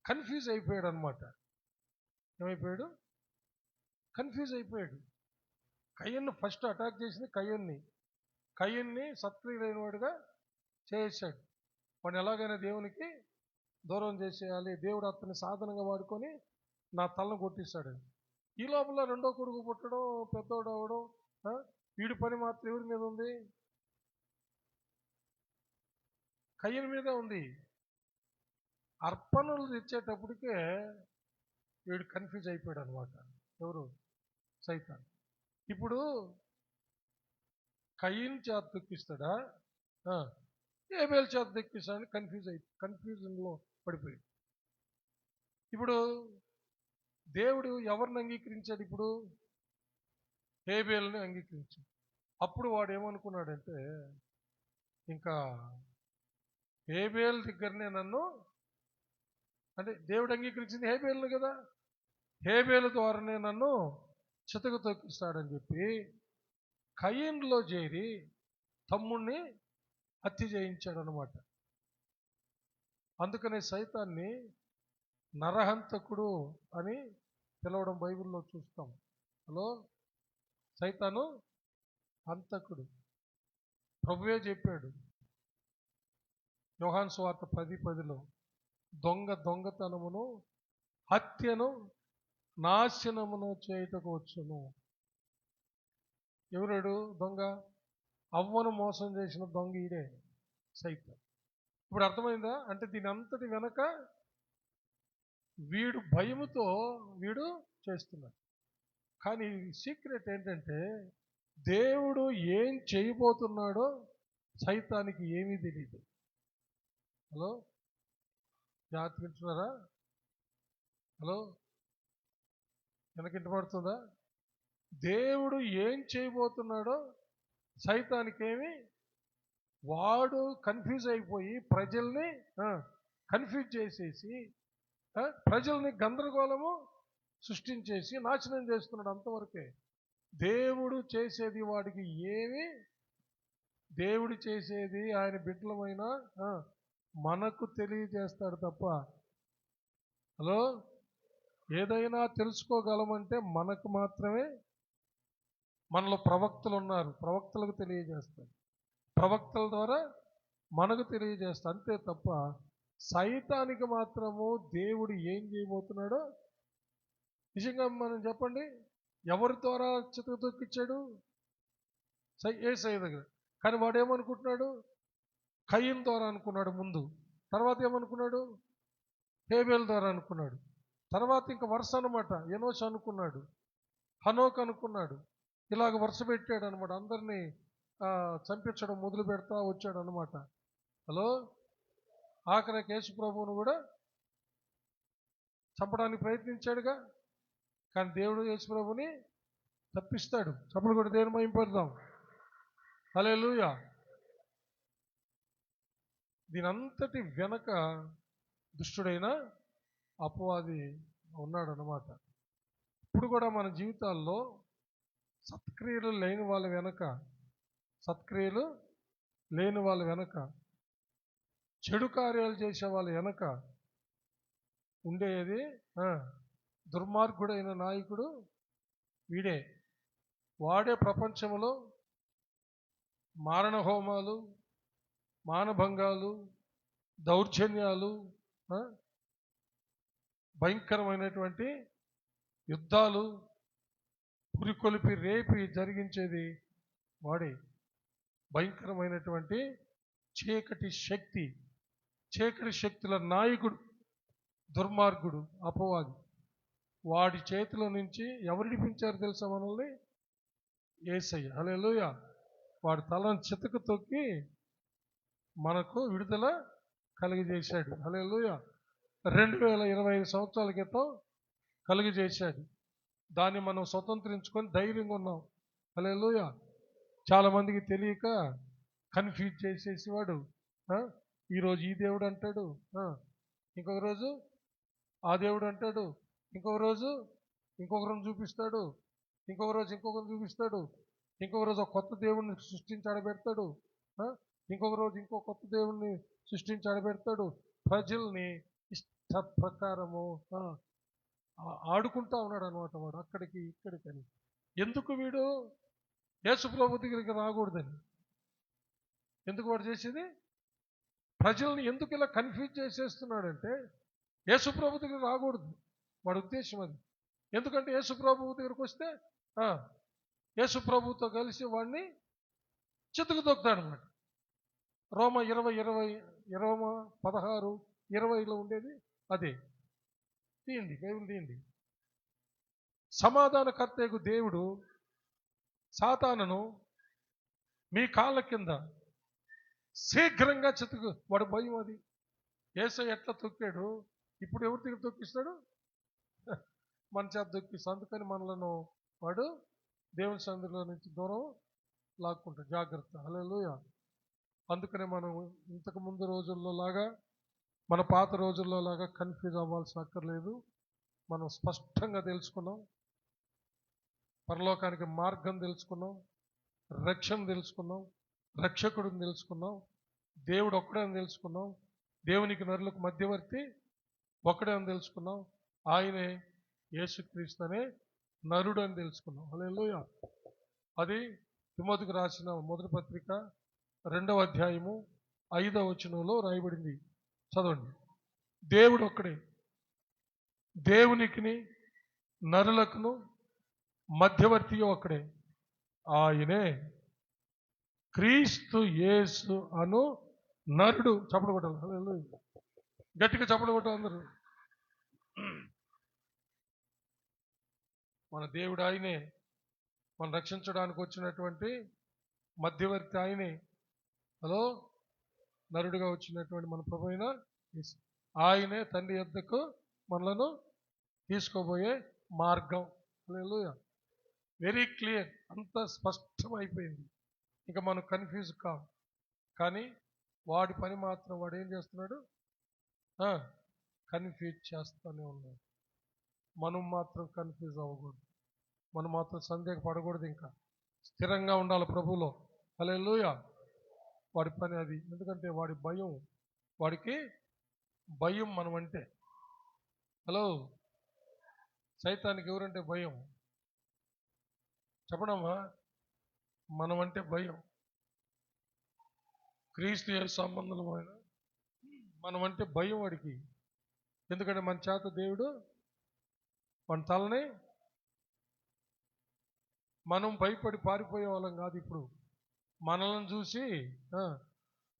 కన్ఫ్యూజ్ అయిపోయాడు అనమాట. ఏమైపోయాడు? కన్ఫ్యూజ్ అయిపోయాడు. కయ్యన్ను ఫస్ట్ అటాక్ చేసింది కయ్యన్ని సత్క్రియలైన వాడుగా చేశాడు. వాడిని ఎలాగైనా దేవునికి దూరం చేసేయాలి, దేవుడు అతన్ని సాధనంగా వాడుకొని నా తలను కొట్టిస్తాడు. ఈ లోపల రెండో కొడుకు పుట్టడం, పెద్దోడు అవడం, వీడి పని మాత్రం ఎవరి మీద ఉంది? కయ్యని మీదే ఉంది. అర్పణలు తెచ్చేటప్పటికే వీడు కన్ఫ్యూజ్ అయిపోయాడు అనమాట. ఎవరు? సైతాన్. ఇప్పుడు కయ్యను చేత దొక్కిస్తాడా, హేబేలు చేత దొక్కిస్తాడని కన్ఫ్యూజన్లో పడిపోయాడు. ఇప్పుడు దేవుడు ఎవరిని అంగీకరించాడు? ఇప్పుడు హేబేలుని అంగీకరించాడు. అప్పుడు వాడు ఏమనుకున్నాడంటే, ఇంకా హేబేలు దగ్గరనే నన్ను, అంటే దేవుడు అంగీకరించింది హేబేలును కదా, హేబేలు ద్వారానే నన్ను చితక తొక్కిస్తాడని చెప్పి కయ్యనులో చేరి తమ్ముణ్ణి హత్య చేయించాడు అనమాట. అందుకనే సైతాన్ని నరహంతకుడు అని పిలవడం బైబిల్లో చూస్తాం. హలో, సైతాను హంతకుడు. ప్రభువే చెప్పాడు యోహాను సువార్త 10:10లో, దొంగతనమును హత్యను నాశనమును చేయుటకు వచ్చును. ఎవరాడు దొంగ? అవ్వను మోసం చేసిన దొంగ ఈడే సైతాన్. ఇప్పుడు అర్థమైందా? అంటే దీని అంతటి వెనక వీడు భయముతో వీడు చేస్తున్నాడు. కానీ సీక్రెట్ ఏంటంటే దేవుడు ఏం చేయబోతున్నాడో సైతానికి ఏమీ తెలియదు. హలో, జాగ్రత్త వింటున్నారా? హలో, వెనకింటబడుతుందా? దేవుడు ఏం చేయబోతున్నాడో సైతానికేమి, వాడు కన్ఫ్యూజ్ అయిపోయి ప్రజల్ని కన్ఫ్యూజ్ చేసేసి ప్రజల్ని గందరగోళము సృష్టించేసి నాశనం చేస్తున్నాడు. అంతవరకే. దేవుడు చేసేది వాడికి ఏమి, దేవుడు చేసేది ఆయన బిడ్డలమైన మనకు తెలియజేస్తాడు తప్ప. హలో, ఏదైనా తెలుసుకోగలమంటే మనకు మాత్రమే. మనలో ప్రవక్తలు ఉన్నారు, ప్రవక్తలకు తెలియజేస్తారు, ప్రవక్తల ద్వారా మనకు తెలియజేస్తారు. అంతే తప్ప సైతానికి మాత్రము దేవుడు ఏం చేయబోతున్నాడో నిజంగా మనం చెప్పండి. ఎవరి ద్వారా చితక తొక్కిచ్చాడు? యేసయ్య దగ్గర. కానీ వాడు ఏమనుకుంటున్నాడు? కయీన్ ద్వారా అనుకున్నాడు ముందు. తర్వాత ఏమనుకున్నాడు? హేబేల్ ద్వారా అనుకున్నాడు. తర్వాత ఇంకా వరుస అనమాట. ఎనోష్ అనుకున్నాడు, హనోక్ అనుకున్నాడు. ఇలాగ వరుస పెట్టాడు అనమాట. అందరినీ చంపించడం మొదలు పెడతా వచ్చాడు అనమాట. హలో, ఆఖరికి యేసు ప్రభువును కూడా చంపడానికి ప్రయత్నించాడుగా. కానీ దేవుడు యేసు ప్రభుని తప్పిస్తాడు. చప్పుడు కూడా దేవుని మహింపడదాం. హల్లెలూయా. దీనంతటి వెనక దుష్టుడైన అపవాది ఉన్నాడు అన్నమాట. ఇప్పుడు కూడా మన జీవితాల్లో సత్క్రియలు లేని వాళ్ళ వెనక, చెడు కార్యాలు చేసే వాళ్ళ వెనక ఉండేది దుర్మార్గుడైన నాయకుడు వీడే. వాడే ప్రపంచంలో మారణ హోమాలు, మానభంగాలు, దౌర్జన్యాలు, భయంకరమైనటువంటి యుద్ధాలు, పురికొలిపి రేపి జరిగించేది వాడే. భయంకరమైనటువంటి చీకటి శక్తుల నాయకుడు, దుర్మార్గుడు, అపవాది. వాడి చేతిలో నుంచి ఎవరు విడిపించారు తెలుసా మనల్ని? యేసయ్య. హల్లెలూయా. వాడి తలను చితక తొక్కి మనకు విడుదల కలిగజేశాడు. హల్లెలూయా. 2025 సంవత్సరాల క్రితం కలిగజేశాడు. దాన్ని మనం స్వతంత్రించుకొని ధైర్యంగా ఉన్నాం. హల్లెలూయా. చాలామందికి తెలియక కన్ఫ్యూజ్ చేసేసేవాడు. ఈరోజు ఈ దేవుడు అంటాడు, ఇంకొక రోజు ఆ దేవుడు అంటాడు, ఇంకొక రోజు ఇంకొకరిని చూపిస్తాడు, ఇంకొక రోజు ఇంకొకరిని చూపిస్తాడు, ఇంకొక రోజు ఒక కొత్త దేవుడిని సృష్టించి ఆడబెడతాడు, ఇంకొక రోజు ఇంకో కొత్త దేవుడిని సృష్టించి ఆడబెడతాడు. ప్రజల్ని ఇష్ట ప్రకారము ఆడుకుంటా ఉన్నాడు అనమాట వాడు, అక్కడికి ఇక్కడికని. ఎందుకు వీడు యేసు ప్రభు దగ్గరికి రాకూడదని. ఎందుకు వాడు చేసేది? ప్రజల్ని ఎందుకు ఇలా కన్ఫ్యూజ్ చేసేస్తున్నాడంటే యేసు ప్రభు దగ్గర రాకూడదు వాడి ఉద్దేశం అది. ఎందుకంటే యేసు ప్రభు దగ్గరికి వస్తే యేసు ప్రభుతో కలిసి వాడిని చితుకు తొక్కుతాడు అన్నమాట. రోమ 16:20 ఉండేది అదే. తీయండి, బైబిల్ తీయండి. సమాధానకర్తకు దేవుడు సాతానును మీ కాళ్ళ కింద శీఘ్రంగా చితుకు. వాడు భయం అది. యేసయ్య ఎట్లా తొక్కాడు, ఇప్పుడు ఎవరి దగ్గర తొక్కిస్తాడు? మన చేత తొక్కిస్తాడు. అందుకని మనలను వాడు దేవుని సన్నిధిలో నుంచి దూరం లాక్కుంటాడు. జాగ్రత్త. హల్లెలూయా. అందుకనే మనం ఇంతకు ముందు రోజుల్లో లాగా, మన పాత రోజుల్లో లాగా కన్ఫ్యూజ్ అవ్వాల్సిన అక్కర్లేదు. మనం స్పష్టంగా తెలుసుకున్నాం, పరలోకానికి మార్గం తెలుసుకున్నాం, రక్షణ తెలుసుకున్నాం, రక్షకుడిని తెలుసుకున్నాం, దేవుడు ఒక్కడే అని తెలుసుకున్నాం, దేవునికి నరులకు మధ్యవర్తి ఒక్కడే అని తెలుసుకున్నాం, ఆయనే యేసుక్రీస్తు అనే నరుడు అని తెలుసుకున్నాం. హల్లెలూయా. అది తిమోతికి రాసిన మొదటి పత్రిక 2వ అధ్యాయము 5వ వచనంలో రాయబడింది. చదవండి. దేవుడు ఒక్కడే, దేవునికిని నరులకును మధ్యవర్తి ఒక్కడే, ఆయనే క్రీస్తు యేసు అను నరుడు. చప్పట్లు కొట్టాలి, హల్లెలూయా. గట్టిగా చప్పట్లు కొట్టాలి అందరూ. మన దేవుడు ఆయనే, మనం రక్షించడానికి వచ్చినటువంటి మధ్యవర్తి ఆయనే. హలో, నరుడుగా వచ్చినటువంటి మన ప్రభు అయిన యేసు. ఆయనే తండ్రి యొద్దకు మనలను తీసుకోబోయే మార్గం. హల్లెలూయా. వెరీ క్లియర్, అంత స్పష్టమైపోయింది. ఇంకా మనం కన్ఫ్యూజ్ కాం. కానీ వాడి పని మాత్రం వాడు ఏం చేస్తున్నాడు? కన్ఫ్యూజ్ చేస్తూనే ఉన్నాడు. మనం మాత్రం కన్ఫ్యూజ్ అవ్వకూడదు, మనం మాత్రం సందేహపడకూడదు, ఇంకా స్థిరంగా ఉండాలి ప్రభువులో. హల్లెలూయా. వాడి పని అది. ఎందుకంటే వాడి భయం, వాడికి భయం మనం అంటే. హలో, సైతానికి ఎవరంటే భయం? చెప్పడమ్మా. మనం అంటే భయం. క్రీస్తు యేసు సంబంధమైన మనం అంటే భయం వాడికి. ఎందుకంటే మన చేత దేవుడు మన తలని, మనం భయపడి పారిపోయే వాళ్ళం కాదు. ఇప్పుడు మనల్ని చూసి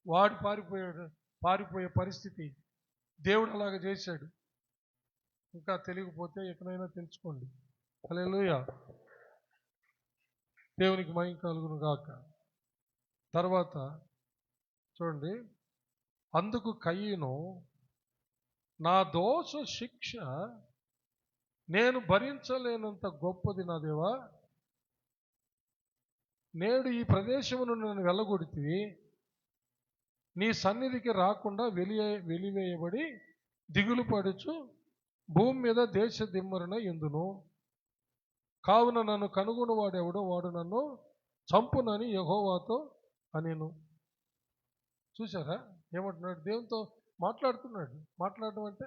వాడు పారిపోయే పరిస్థితి దేవుడు అలాగ చేశాడు. ఇంకా తెలియకపోతే ఎక్కడైనా తెలుసుకోండి. హల్లెలూయా. దేవునికి మహిమ కలుగును గాక. తర్వాత చూడండి, అందుకు కయీను, నా దోష శిక్ష నేను భరించలేనంత గొప్పది నా దేవా. నేడు ఈ ప్రదేశమును నన్ను వెళ్ళగొడితివి, నీ సన్నిధికి రాకుండా వెలివేయబడి దిగులు పడుచు భూమి మీద దేశ దిమ్మరున ఎందును. కావున నన్ను కనుగొని వాడెవడో వాడు నన్ను చంపునని యెహోవాతో అనెను. చూసారా ఏమంటున్నాడు? దేవునితో మాట్లాడుతున్నాడు. మాట్లాడడం అంటే,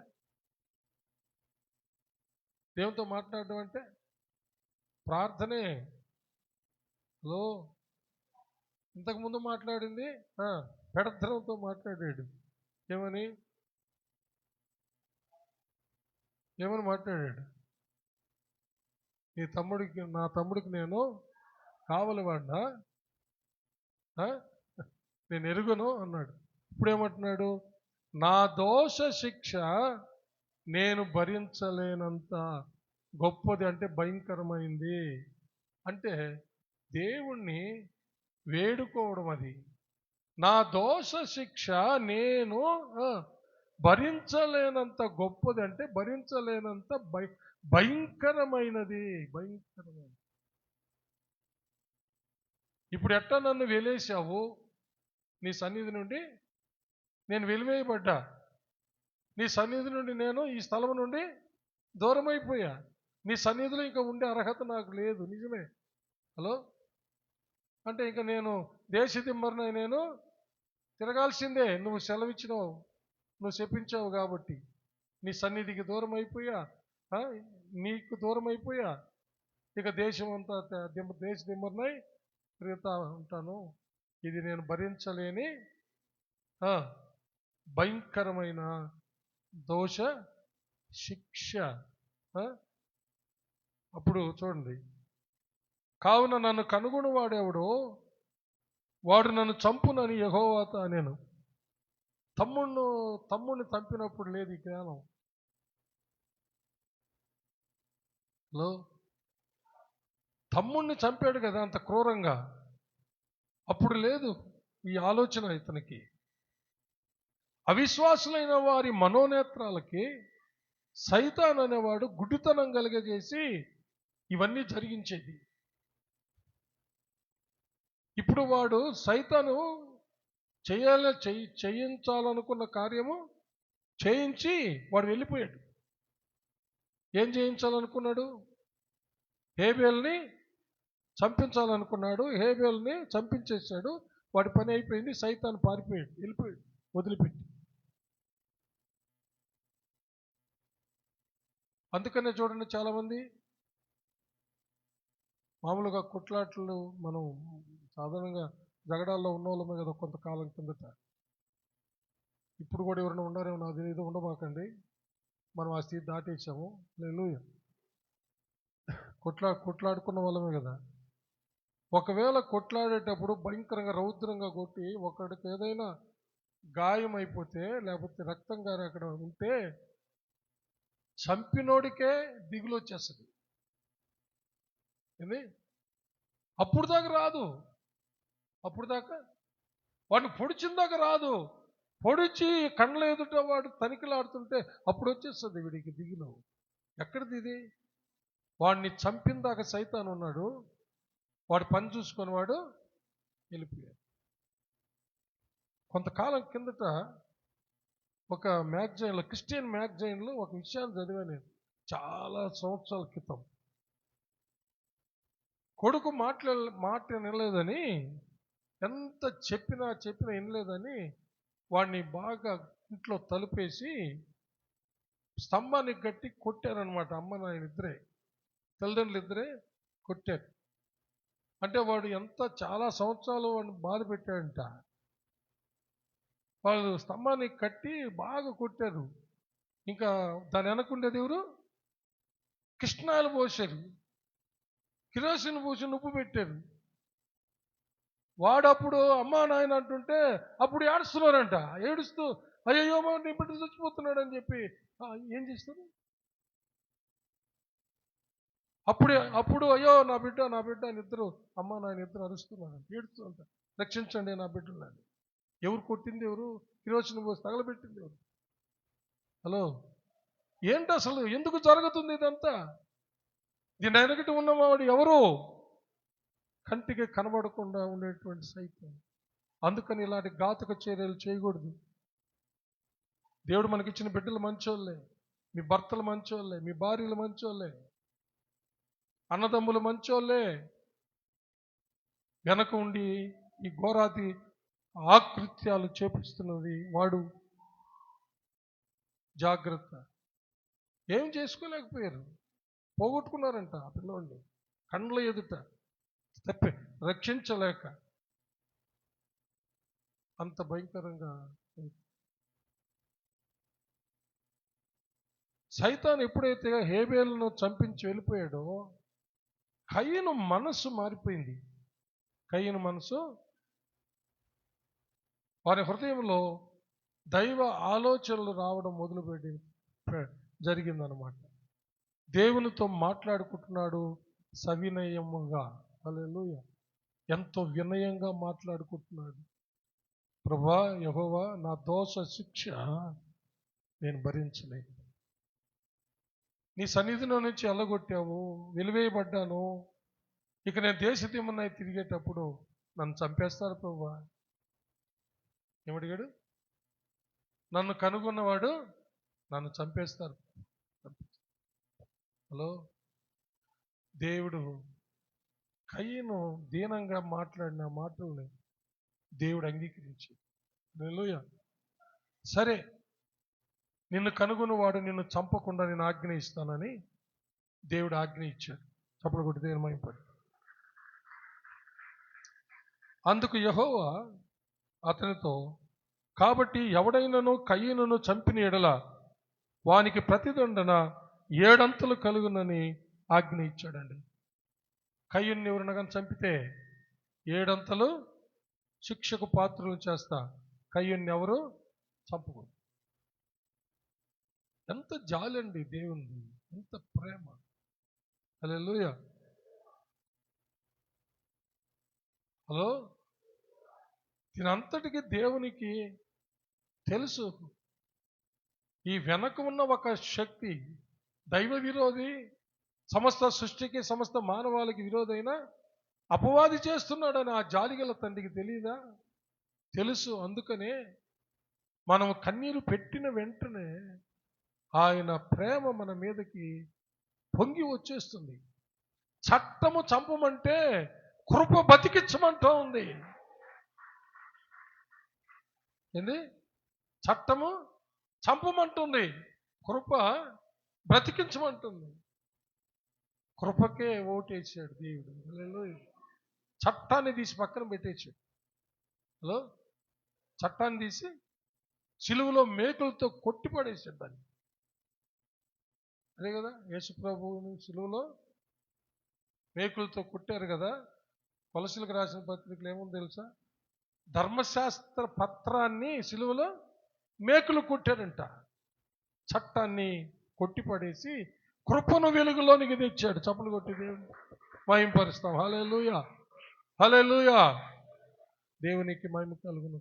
దేవునితో మాట్లాడడం అంటే ప్రార్థనే. హలో, ఇంతకుముందు మాట్లాడింది పెడద్రంతో మాట్లాడాడు. ఏమని మాట్లాడాడు? నా తమ్ముడికి నేను కావలివాడినా, నేను ఎరుగును అన్నాడు. ఇప్పుడు ఏమంటున్నాడు? నా దోష శిక్ష నేను భరించలేనంత గొప్పది, అంటే భయంకరమైంది. అంటే దేవుణ్ణి వేడుకోవడం అది. నా దోష శిక్ష నేను భరించలేనంత గొప్పది, అంటే భరించలేనంత భయంకరమైనది. ఇప్పుడు ఎట్టా నన్ను వెలేసావు? నీ సన్నిధి నుండి నేను వెలివేయబడ్డా. నీ సన్నిధి నుండి నేను ఈ స్థలం నుండి దూరం అయిపోయా. నీ సన్నిధిలో ఇంకా ఉండే అర్హత నాకు లేదు. నిజమే. హలో, అంటే ఇంకా నేను దేశ దిమ్మరినై నేను తిరగాల్సిందే. నువ్వు సెలవిచ్చినావు, నువ్వు చెప్పించావు కాబట్టి నీ సన్నిధికి దూరం అయిపోయా, నీకు దూరం అయిపోయా. ఇక దేశం అంతా దేశ దిమ్మరినై తిరుగుతా ఉంటాను. ఇది నేను భరించలేని భయంకరమైన దోష శిక్ష. అప్పుడు చూడండి, కావున నన్ను కనుగొని వాడెవడో వాడు నన్ను చంపునని యెహోవాతో అనెను. తమ్ముడిని చంపినప్పుడు లేదు ఈ జ్ఞానం. హలో, తమ్ముడిని చంపాడు కదా అంత క్రూరంగా, అప్పుడు లేదు ఈ ఆలోచన ఇతనికి. అవిశ్వాసులైన వారి మనోనేత్రాలకి సైతాన్ అనేవాడు గుడ్డితనం కలిగజేసి ఇవన్నీ జరిగించేది. ఇప్పుడు వాడు సైతాను చేయించాలనుకున్న కార్యము చేయించి వాడు వెళ్ళిపోయాడు. ఏం చేయించాలనుకున్నాడు? హేబేల్ని చంపించాలనుకున్నాడు. హేబేల్ని చంపించేశాడు. వాడి పని అయిపోయింది. సైతాను పారిపోయాడు, వెళ్ళిపోయాడు, వదిలిపెట్టి. అందుకనే చూడండి, చాలామంది మామూలుగా కొట్లాట్లు, మనం సాధారణంగా జగడాల్లో ఉన్న వాళ్ళమే కదా కొంతకాలం కిందట. ఇప్పుడు కూడా ఎవరైనా ఉన్నారేమో నాకు తెలియదు, ఉండమాకండి. మనం ఆ స్థితి దాటేసాము. హల్లెలూయా. కొట్లాడుకున్న వాళ్ళమే కదా. ఒకవేళ కొట్లాడేటప్పుడు భయంకరంగా రౌద్రంగా కొట్టి ఒకడికి ఏదైనా గాయం అయిపోతే లేకపోతే రక్తం గారి అక్కడ ఉంటే చంపినోడికే దిగులు వచ్చేస్తుంది. ఏంది? అప్పుడు దాకా రాదు. అప్పుడు దాకా వాడిని పొడిచిన దాకా రాదు. పొడిచి కళ్ళ ఎదుట వాడు తనిఖీలాడుతుంటే అప్పుడు వచ్చేస్తుంది వీడికి దిగులు. ఎక్కడిది ఇది? వాడిని చంపిన దాకా సైతాన్ ఉన్నాడు. వాడు పని చూసుకొని వాడు వెళ్ళిపోయాడు. కొంతకాలం కిందట ఒక మ్యాగజైన్లో, క్రిస్టియన్ మ్యాగజైన్లో ఒక విషయాన్ని చదివాను నేను, చాలా సంవత్సరాల క్రితం. కొడుకు మాట వినలేదని, ఎంత చెప్పినా వినలేదని వాడిని బాగా ఇంట్లో తలుపేసి స్తంభానికి గట్టి కొట్టారనమాట. అమ్మ నాయన ఇద్దరే, తల్లిదండ్రులు ఇద్దరే కొట్టారు. అంటే వాడు చాలా సంవత్సరాలు వాడిని బాధ పెట్టాడంట. వాళ్ళు స్తంభానికి కట్టి బాగా కొట్టారు. ఇంకా దాని వెనకుండేది ఎవరు? కృష్ణాలు పోసారు, కిరోసిన్ పోసి ఉప్పు పెట్టారు. వాడప్పుడు అమ్మా నాయన అంటుంటే అప్పుడు ఏడుస్తున్నారంట. ఏడుస్తూ అయ్యో నీ బిడ్డ చచ్చిపోతున్నాడు అని చెప్పి ఏం చేస్తారు? అప్పుడు అయ్యో నా బిడ్డ అని ఇద్దరు అమ్మా నాయన ఇద్దరు అరుస్తున్నారు, ఏడుస్తుంట, రక్షించండి నా బిడ్డలని. ఎవరు కొట్టింది ఎవరు? కిరోసిన్ పోసి తగలబెట్టింది ఎవరు? హలో, ఏంటి అసలు? ఎందుకు జరుగుతుంది ఇదంతా? దీని వెనకటి ఉన్నవాడు ఎవరు? కంటికి కనబడకుండా ఉండేటువంటి సైతం. అందుకని ఇలాంటి ఘాతక చర్యలు చేయకూడదు. దేవుడు మనకిచ్చిన బిడ్డలు మంచోళ్ళే, మీ భర్తలు మంచోళ్ళే, మీ భార్యలు మంచోళ్ళే, అన్నదమ్ములు మంచోళ్ళే. వెనక ఉండి ఈ ఘోరాతి ఆకృత్యాలు చేపిస్తున్నది వాడు. జాగ్రత్త. ఏం చేసుకోలేకపోయారు, పోగొట్టుకున్నారంట ఆ పిల్లోడిని కండ్ల ఎదుట, తప్పి రక్షించలేక. అంత భయంకరంగా సైతాన్ ఎప్పుడైతే హేబేలును చంపించి వెళ్ళిపోయాడో, కయీను మనస్సు మారిపోయింది. కయీను మనసు, వారి హృదయంలో దైవ ఆలోచనలు రావడం మొదలుపెట్టి జరిగిందనమాట. దేవునితో మాట్లాడుకుంటున్నాడు సవినయముగా. హల్లెలూయా. ఎంతో వినయంగా మాట్లాడుకుంటున్నాడు. ప్రభువా, యెహోవా, నా దోష శిక్ష నేను భరించలేను. నీ సన్నిధిలో నుంచి ఎల్లగొట్టావు, వెలివేయబడ్డాను. ఇక నేను దేశదిమ్మన్నాయి తిరిగేటప్పుడు నన్ను చంపేస్తారు ప్రభువా. ఏమడిగాడు? నన్ను కనుగొన్నవాడు నన్ను చంపేస్తారు. హలో, దేవుడు కయీను దీనంగా మాట్లాడిన మాటల్ని దేవుడు అంగీకరించి, హల్లెలూయా, సరే నిన్ను కనుగొన్నవాడు నిన్ను చంపకుండా నేను ఆజ్ఞ ఇస్తానని దేవుడు ఆజ్ఞ ఇచ్చాడు. చప్పుడు కొట్టి దేవుని మహిమపడు. అందుకు యెహోవా అతనితో, కాబట్టి ఎవడైనను కయీనును చంపిన ఎడల వానికి ప్రతిదండన 7 అంతలు కలుగునని ఆజ్ఞ ఇచ్చాడండి. కయీనుని ఎవరినగా చంపితే 7 అంతలు శిక్షకు పాత్రలు చేస్తా. కయీనుని ఎవరు చంపకూడదు. ఎంత జాలండి దేవునిది, ఎంత ప్రేమ. హల్లెలూయా. హలో, దీనంతటికి దేవునికి తెలుసు. ఈ వెనక ఉన్న ఒక శక్తి, దైవ విరోధి, సమస్త సృష్టికి సమస్త మానవాళికి విరోధైన అపవాది చేస్తున్నాడని ఆ జాలిగల తండ్రికి తెలియదా? తెలుసు. అందుకనే మనం కన్నీరు పెట్టిన వెంటనే ఆయన ప్రేమ మన మీదకి పొంగి వచ్చేస్తుంది. చట్టము చంపమంటే కృప బతికించమంటూ ఉంది. ఏంది? చట్టము చంపమంటుంది, కృప బ్రతికించమంటుంది. కృపకే ఓటేసాడు దేవుడు. హల్లెలూయా. చట్టాన్ని తీసి పక్కన పెట్టేసాడు. హలో, చట్టాన్ని తీసి సిలువలో మేకులతో కొట్టి పడేసాడు దాన్ని. అదే కదా, యేసు ప్రభువుని సిలువలో మేకులతో కొట్టారు కదా. కొలసీలకు రాసిన పత్రికలు ఏముంది తెలుసా? ధర్మశాస్త్ర పత్రాన్ని సిలువలో మేకులు కొట్టారంట. చట్టాన్ని కొట్టిపడేసి కృపను వెలుగులోనికి తెచ్చాడు. చప్పలు కొట్టి దేవుని మహింపరుస్తాం. హల్లెలూయా, హల్లెలూయా. దేవునికి మహిమ కలుగును.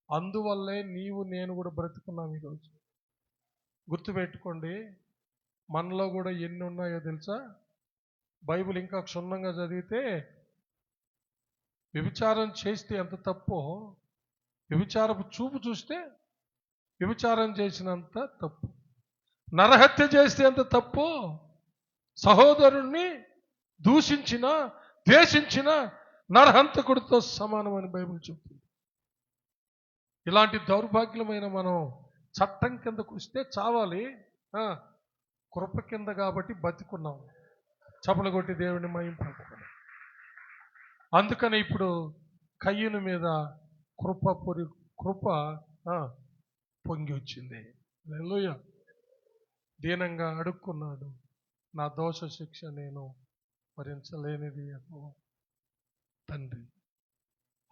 అందువల్లే నీవు నేను కూడా బ్రతుకున్నాం ఈరోజు. గుర్తుపెట్టుకోండి, మనలో కూడా ఎన్ని ఉన్నాయో తెలుసా? బైబిల్ ఇంకా క్షుణ్ణంగా చదివితే వ్యభిచారం చేస్తే ఎంత తప్పో, వ్యభిచారపు చూపు చూస్తే వ్యభిచారం చేసినంత తప్పు, నరహత్య చేస్తే ఎంత తప్పు, సహోదరుణ్ణి దూషించిన ద్వేషించిన నరహంతకుడితో సమానమని బైబిల్ చెప్తుంది. ఇలాంటి దౌర్భాగ్యమైన మనం చట్టం కిందకు వస్తే చావాలి, కృప కింద కాబట్టి బతికున్నాం. చపలు కొట్టి దేవుని మహింపరుస్తాం. అందుకని ఇప్పుడు కయ్యూను మీద కృప పొంగి వచ్చింది. హల్లెలూయా. దీనంగా అడుక్కున్నాడు, నా దోష శిక్ష నేను భరించలేనిది యెహోవా తండ్రి.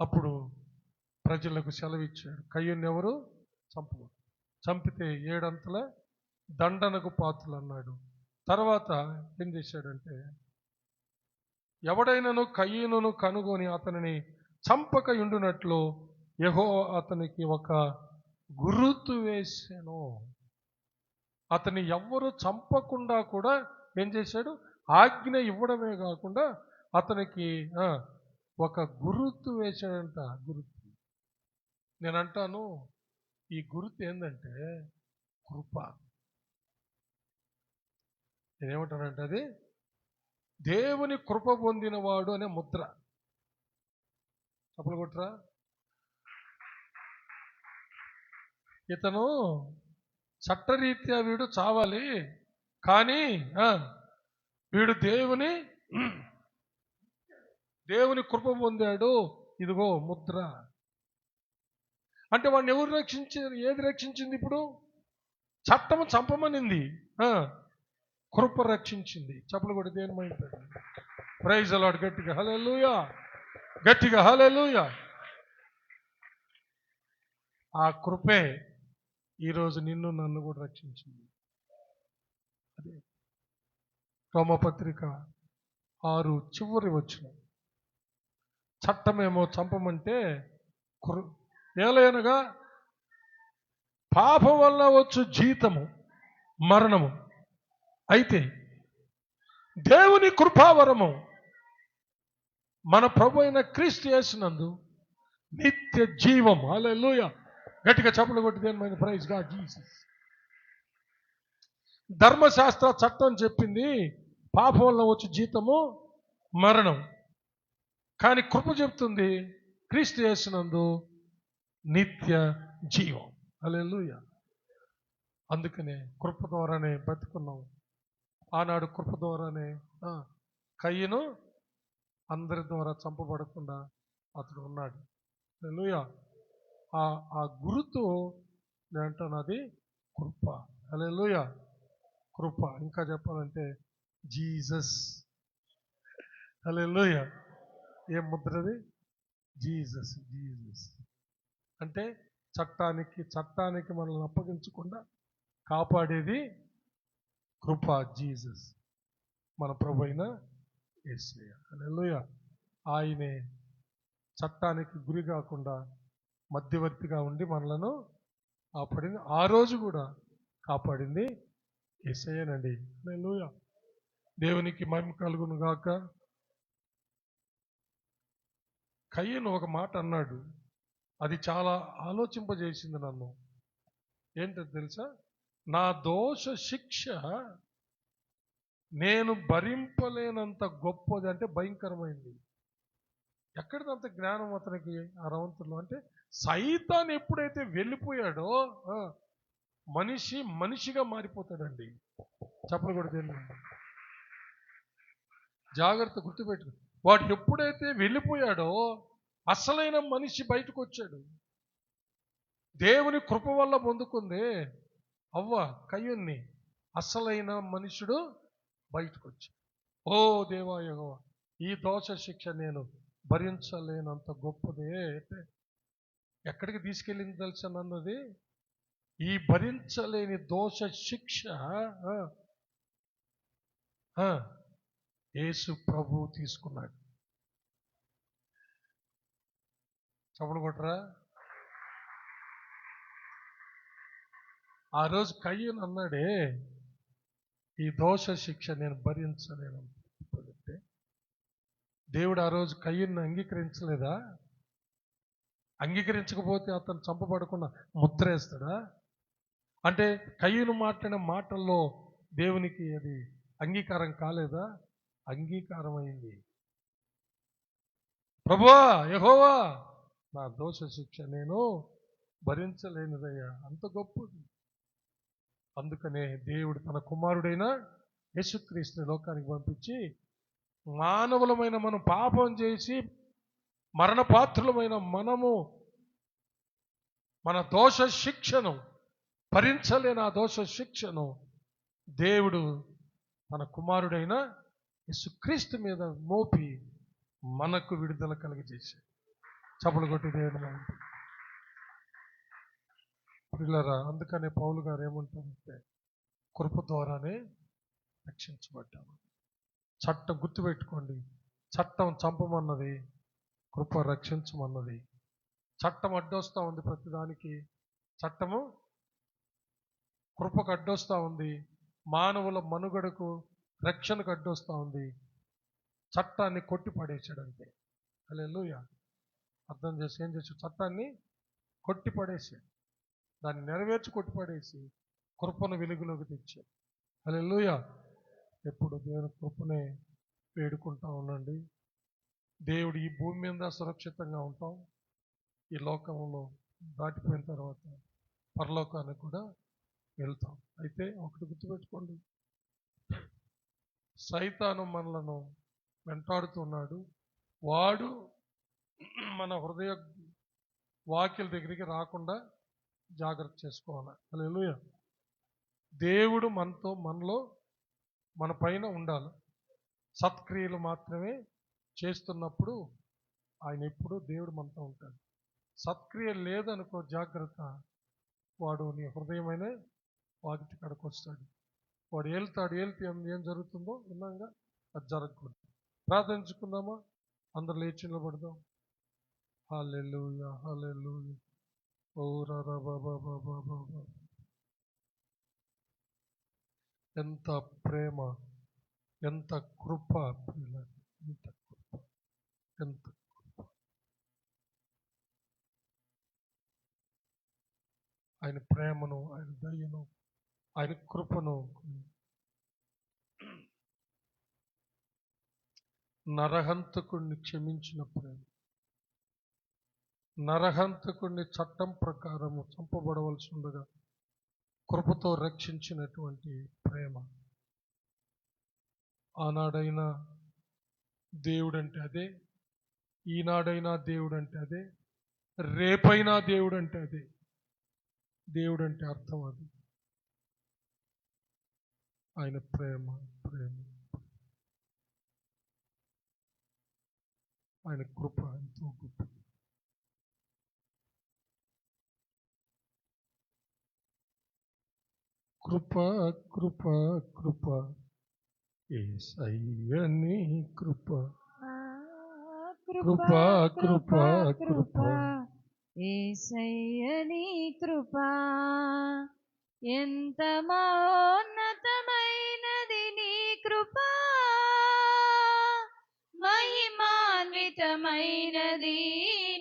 అప్పుడు ప్రజలకు సెలవిచ్చాడు, కయ్యూను ఎవరు చంపితే 7 అంతల దండనకు పాత్రలు అన్నాడు. తర్వాత ఏం చేశాడంటే, ఎవడైనాను కయ్యూనును కనుగొని అతనిని చంపక ఉండునట్లు యెహోవా అతనికి ఒక గుర్తు వేసాను. అతన్ని ఎవ్వరు చంపకుండా కూడా ఏం చేశాడు? ఆజ్ఞ ఇవ్వడమే కాకుండా అతనికి ఒక గుర్తు వేశాడంట. గుర్తు నేను అంటాను, ఈ గుర్తు ఏంటంటే కృప. నేనేమంటానంటే అది దేవుని కృప పొందినవాడు అనే ముద్ర. చప్పలు కొట్టరా? ఇతను చట్టరీత్యా వీడు చావాలి, కానీ వీడు దేవుని కృప పొందాడు. ఇదిగో ముద్ర. అంటే వాడిని ఎవరు రక్షించారు? ఏది రక్షించింది? ఇప్పుడు చట్టము చంపమనింది, కృప రక్షించింది. చప్పలు కొట్టి దేవుని మహిమ. Praise the lord. గట్టిగా హల్లెలూయా, గట్టిగా హల్లెలూయా. ఆ కృపే ఈరోజు నిన్ను నన్ను కూడా రక్షించింది. అదే రోమపత్రిక 6 చివరి వచనం. చట్టమేమో చంపమంటే, ఏలయనగా పాపం వల్ల వచ్చు జీతము మరణము, అయితే దేవుని కృపావరము మన ప్రభు అయిన క్రీస్తు యేసునందు నిత్య జీవం. హల్లెలూయా. గట్టిగా చప్పలు కొట్టి దేని ప్రైజ్ గాడ్ జీసస్. ధర్మశాస్త్ర చట్టం చెప్పింది పాపం వల్ల వచ్చే జీతము మరణం, కానీ కృప చెప్తుంది క్రీస్తు యేసునందు నిత్య జీవం. హల్లెలూయా. అందుకనే కృప ద్వారానే బతుకున్నాం. ఆనాడు కృప ద్వారానే కయ్యూను అందరి ద్వారా చంపబడకుండా అతడు ఉన్నాడు. హల్లెలూయా. ఆ గుర్తు నేను అంటాను, అది కృప. హల్లెలూయా. కృప. ఇంకా చెప్పాలంటే జీసస్. హల్లెలూయా. ఏం ముద్రది? జీసస్. జీసస్ అంటే చట్టానికి మనల్ని అప్పగించకుండా కాపాడేది కృప. జీసస్ మన ప్రభు అయిన యేసయ్య. హల్లెలూయా. ఆయనే చట్టానికి గురి కాకుండా మధ్యవర్తిగా ఉండి మనలను కాపాడింది. ఆ రోజు కూడా కాపాడింది యేసయ్యనండి. హల్లెలూయా. దేవునికి మహిమ కలుగును గాక. కయ్యూను ఒక మాట అన్నాడు, అది చాలా ఆలోచింపజేసింది నన్ను. ఏంటో తెలుసా? నా దోష శిక్ష నేను భరింపలేనంత గొప్పది, అంటే భయంకరమైంది. ఎక్కడిదంత జ్ఞానం అతనికి ఆ రవంతుల్లో? అంటే సైతాన్ ఎప్పుడైతే వెళ్ళిపోయాడో మనిషిగా మారిపోతాడండి. చప్పలు కూడా తెలియదు. జాగ్రత్త గుర్తుపెట్టు. వాడు ఎప్పుడైతే వెళ్ళిపోయాడో అసలైన మనిషి బయటకు వచ్చాడు. దేవుని కృప వల్ల పొందుకుంది అవ్వ కయ్యూన్ని. అసలైన మనుషుడు బయటకు వచ్చాడు. ఓ దేవా యెహోవా, ఈ దోష శిక్ష నేను భరించలేనంత గొప్పదే. అంటే ఎక్కడికి తీసుకెళ్ళింది తెలుసా అన్నది, ఈ భరించలేని దోష శిక్ష యేసు ప్రభు తీసుకున్నాడు. చప్పుడు కొట్టరా? ఆ రోజు కయ్యను అన్నాడే, ఈ దోష శిక్ష నేను భరించలేను. దేవుడు ఆ రోజు కయ్యను అంగీకరించలేదా? అంగీకరించకపోతే అతను చంపబడకుండా ముద్ర వేస్తాడా? అంటే కయ్యను మాట్లాడిన మాటల్లో దేవునికి అది అంగీకారం కాలేదా? అంగీకారం అయింది. ప్రభువా, యెహోవా, నా దోష శిక్ష నేను భరించలేనిదయ్యా, అంత గొప్పది. అందుకనే దేవుడు తన కుమారుడైన యేసుక్రీస్తుని లోకానికి పంపించి, మానవులమైన మనం పాపం చేసి మరణపాత్రులమైన మనము మన దోష శిక్షను భరించలేని ఆ దోష శిక్షను దేవుడు తన కుమారుడైన యేసుక్రీస్తు మీద మోపి మనకు విడుదల కలిగజేశాడు. చప్పలు కొట్టి దేవుడు పిల్లరా. అందుకనే పౌలు గారు ఏమంటారంటే, కృప ద్వారానే రక్షించబడ్డాము. చట్టం గుర్తుపెట్టుకోండి, చట్టం చంపమన్నది, కృప రక్షించమన్నది. చట్టం అడ్డొస్తూ ఉంది ప్రతిదానికి, చట్టము కృపకు అడ్డొస్తూ ఉంది. మానవుల మనుగడకు, రక్షణకు అడ్డొస్తూ ఉంది. చట్టాన్ని కొట్టి పడేసాడు అంతే. హల్లెలూయా. అర్థం చేసి ఏం చేసాడు? చట్టాన్ని కొట్టి పడేసాడు, దాన్ని నెరవేర్చి కొట్టిపడేసి కృపను వెలుగులోకి తెచ్చాడు. హల్లెలూయా. ఎప్పుడు దేవుని కృపనే వేడుకుంటా ఉండండి. దేవుడు ఈ భూమి మీద సురక్షితంగా ఉంటాం. ఈ లోకంలో దాటిపోయిన తర్వాత పరలోకానికి కూడా వెళ్తాం. అయితే ఒకటి గుర్తుపెట్టుకోండి, సైతాను మనలను వెంటాడుతున్నాడు. వాడు మన హృదయ వాక్యల దగ్గరికి రాకుండా జాగ్రత్త చేసుకోవాలి. హల్లెలూయా. దేవుడు మనలో మన పైన ఉండాలి. సత్క్రియలు మాత్రమే చేస్తున్నప్పుడు ఆయన ఎప్పుడు దేవుడు మనతో ఉంటాడు. సత్క్రియ లేదనుకో, జాగ్రత్త, వాడు నీ హృదయమైన వాకిటి కాడికి వస్తాడు. వాడు ఏళ్తాడు. ఏం జరుగుతుందో విన్నాగా అది జరగకూడదు. ప్రార్థించుకుందామా? అందరు లేచి నిలబడదాం. హల్లెలూయా, హల్లెలూయా. ఓ రా బాబా బాబా బాబా. ఎంత ప్రేమ, ఎంత కృప, ఎంత కృప, ఎంత కృప. ఆయన ప్రేమను, ఆయన దయను, ఆయన కృపను, నరహంతకుణ్ణి క్షమించిన ప్రేమ, నరహంతకుణ్ణి చట్టం ప్రకారము చంపబడవలసి ఉండగా కృపతో రక్షించినటువంటి ప్రేమ. ఆనాడైనా దేవుడంటే అదే, ఈనాడైనా దేవుడంటే అదే, రేపైనా దేవుడంటే అదే. దేవుడంటే అర్థం అది. ఆయన ప్రేమ, ప్రేమ, ఆయన కృప ఎంతో గొప్ప. కృప కృప కృప యేసయ్య నీ కృప, కృప కృప కృప యేసయ్య నీ కృప, ఎంత మహోన్నతమైనది నీ కృప, మహిమాన్వితమైనది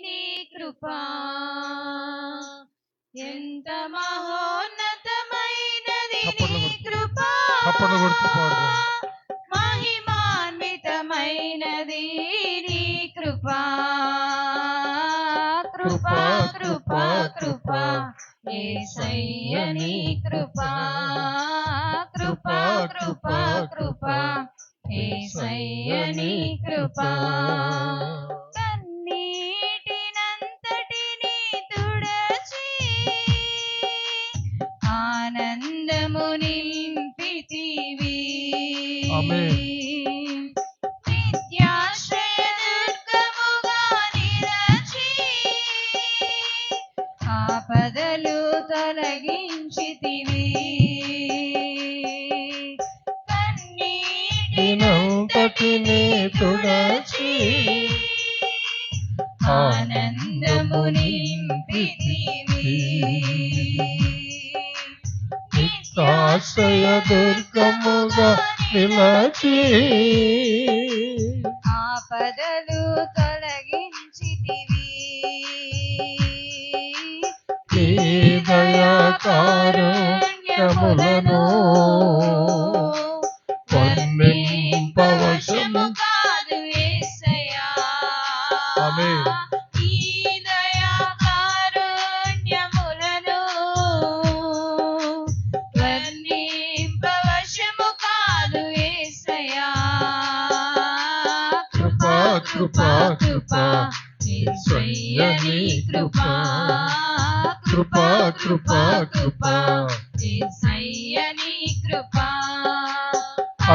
నీ కృప, ఎంత మహోన్నతమైనది నీ కృప, మహిమాన్వితమైనది నీ కృప, కృప కృప కృప యేసయ్య నీ కృప, కృప కృప కృప యేసయ్య నీ కృప, కన్నీటినంతటిని తుడచి ఆనందము నింపితివి, నిత్యాశ్రయ దుర్గముగా తొలగించితివి నంతటిని తుడచి ఆనందము నింపితివి నిత్యాశ్రయ దుర్గముగా నిలచి ఆపదలు తొలగించితివి ఈ దయా కారుణ్యములను వర్ణింపవశము కాదు యేసయ్యా ఆమేన్. ఈ దయా కారుణ్యములను వర్ణింపవశము కాదు యేసయ్యా కృపా కృపా కృపా యేసయ్య నీ కృపా కృపా కృపా కృపా యేసయ్య నీ కృపా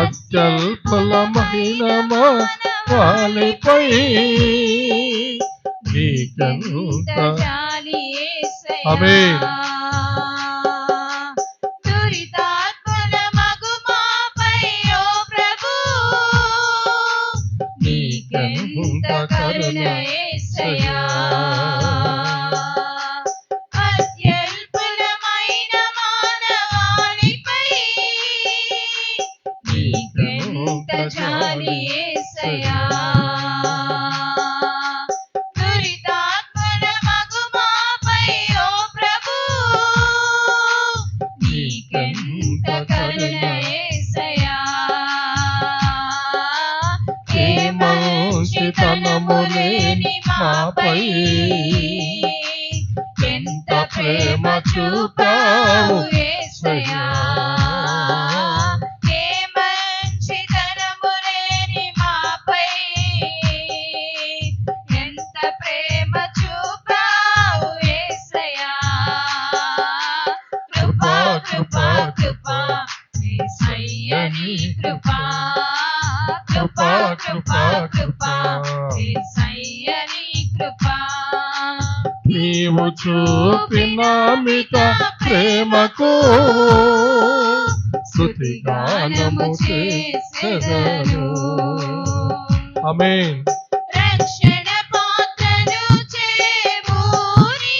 అత్యల్పల మహిమా వాలిపై నీకెంత జాలి యేసయ్యా ఆమేన్. దురితాత్మల మగుమాపై ఓ ప్రభు నీకెంత కరుణ యేసయ్యా అత్యల్పులమైన మానవాళిపై నీకెంత జాలి యేసయ్యా దురితాత్మల మగుమాపై ఓ ప్రభు నీకెంత కరుణ యేసయ్యా ఏ మంచితనము లేని మాపై ఎంత ప్రేమ చూపావు యేసయ్యా ఏ మంచితనము లేని మాపై ఎంత ప్రేమ చూపావు యేసయ్యా కృపా కృపా కృపా యేసయ్య నీ కృపా కృపా కృపా కృపా యేసయ్య నీ కృపా నీవు చూపిన మిత ప్రేమకు స్తుతిగానము చేసెదను ఆమేన్. రక్షణ పాత్రను చేబూని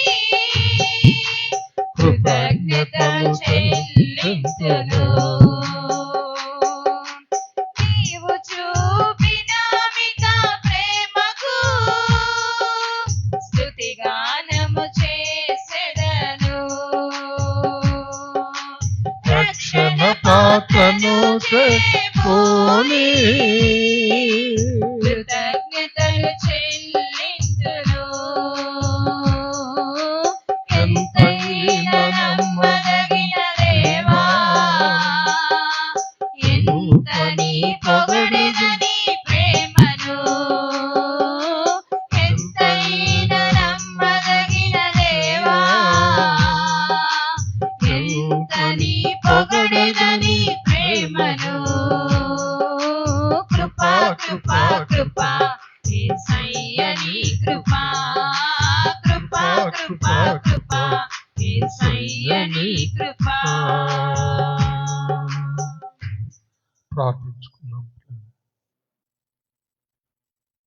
కృతజ్ఞతలు చెల్లింతును నీవు చూపిన మిత ప్రేమకు స్తుతిగానము చేసెదను రక్షణ పాత్రను చేపోని కృతజ్ఞతలు చెల్లింతును ఎంతైనా నమ్మదగిన దేవా ఎంత నీ పొగడిదని ప్రేమను ఎంతైనా నమ్మదగిన దేవా ఎంత నీ పొగడిదని ప్రేమను కృపా కృపా కృపా యేసయ్య నీ కృపా కృపా కృపా కృపా యేసయ్య నీ కృపా ప్రార్థించుకున్నాం.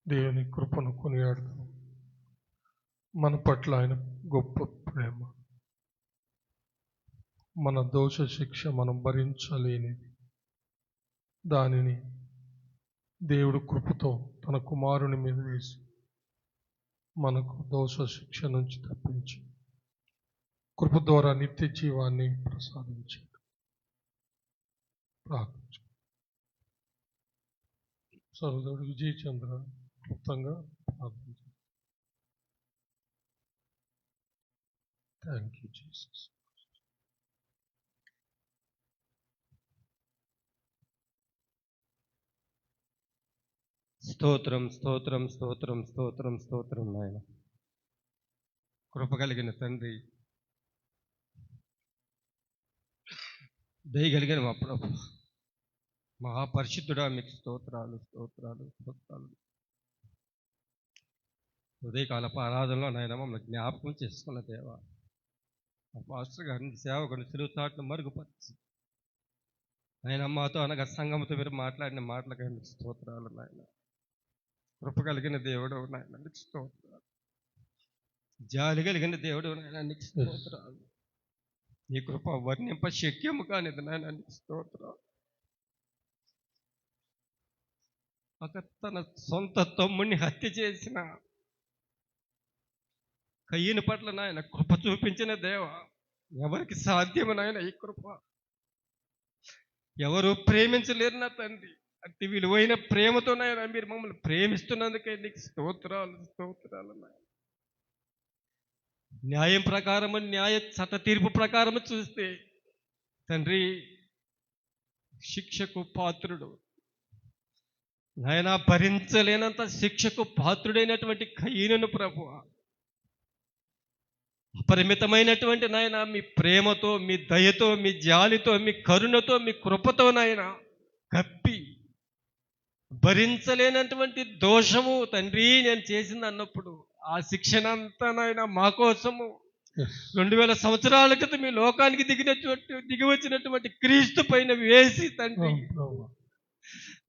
దేవుని కృపను కొనియాడుతాం. మన పట్ల ఆయన గొప్ప ప్రేమ, మన దోష శిక్ష మనం భరించలేనిది, దానిని దేవుడు కృపతో తన కుమారుని మీద వేసి మనకు దోష శిక్ష నుంచి తప్పించి కృప ద్వారా నిత్య జీవాన్ని ప్రసాదించాడు. ప్రార్థించు. సోదరుడు విజయ్ చంద్ర క్లుప్తంగా ప్రార్థించు. Thank you Jesus. స్తోత్రం స్తోత్రం స్తోత్రం స్తోత్రం స్తోత్రం నాయన. కృప కలిగిన తండ్రి, దయగలిగిన మా ప్రభు, మహాపరిశుద్ధుడా, మీకు స్తోత్రాలు స్తోత్రాలు స్తోత్రాలు. ఉదయకాలపు ఆరాధనలో నాయన మమ్మల్ని జ్ఞాపకం చేసుకున్న దేవా, ఆ పాస్టర్ గారిని సేవకుని సిలువ చాటును మరుగుపరిచి ఆయన మాతో అనగా సంఘంతో మీరు మాట్లాడిన మాటలకై మీకు స్తోత్రాలు నాయన. కృప కలిగిన దేవుడు నాయన నీకు స్తోత్రాలు. జాలి కలిగిన దేవుడు నాయన నీకు స్తోత్రాలు. నీ కృప వర్ణింప శక్యము కానిది నాయన నీకు స్తోత్రాలు. తన సొంత తమ్ముడిని హత్య చేసిన కయ్యని పట్ల నాయన కృప చూపించిన దేవ, ఎవరికి సాధ్యము నాయన ఈ కృప? ఎవరు ప్రేమించలేరు నా తండ్రి. అతి విలువైన ప్రేమతో నాయన మీరు మమ్మల్ని ప్రేమిస్తున్నందుకే నీకు స్తోత్రాలు స్తోత్రాలు నాయన. న్యాయం ప్రకారము, న్యాయ చట్ట తీర్పు ప్రకారము చూస్తే తండ్రి శిక్షకు పాత్రుడు నాయన, భరించలేనంత శిక్షకు పాత్రుడైనటువంటి కయీనును ప్రభువ, అపరిమితమైనటువంటి నాయన మీ ప్రేమతో, మీ దయతో, మీ జాలితో, మీ కరుణతో, మీ కృపతో నాయన కప్పి భరించలేనటువంటి దోషము తండ్రి నేను చేసింది అన్నప్పుడు ఆ శిక్షనంతా నాయన మా కోసము 2000 సంవత్సరాల క్రితం మీ లోకానికి దిగి వచ్చినటువంటి క్రీస్తు పైన వేసి తండ్రి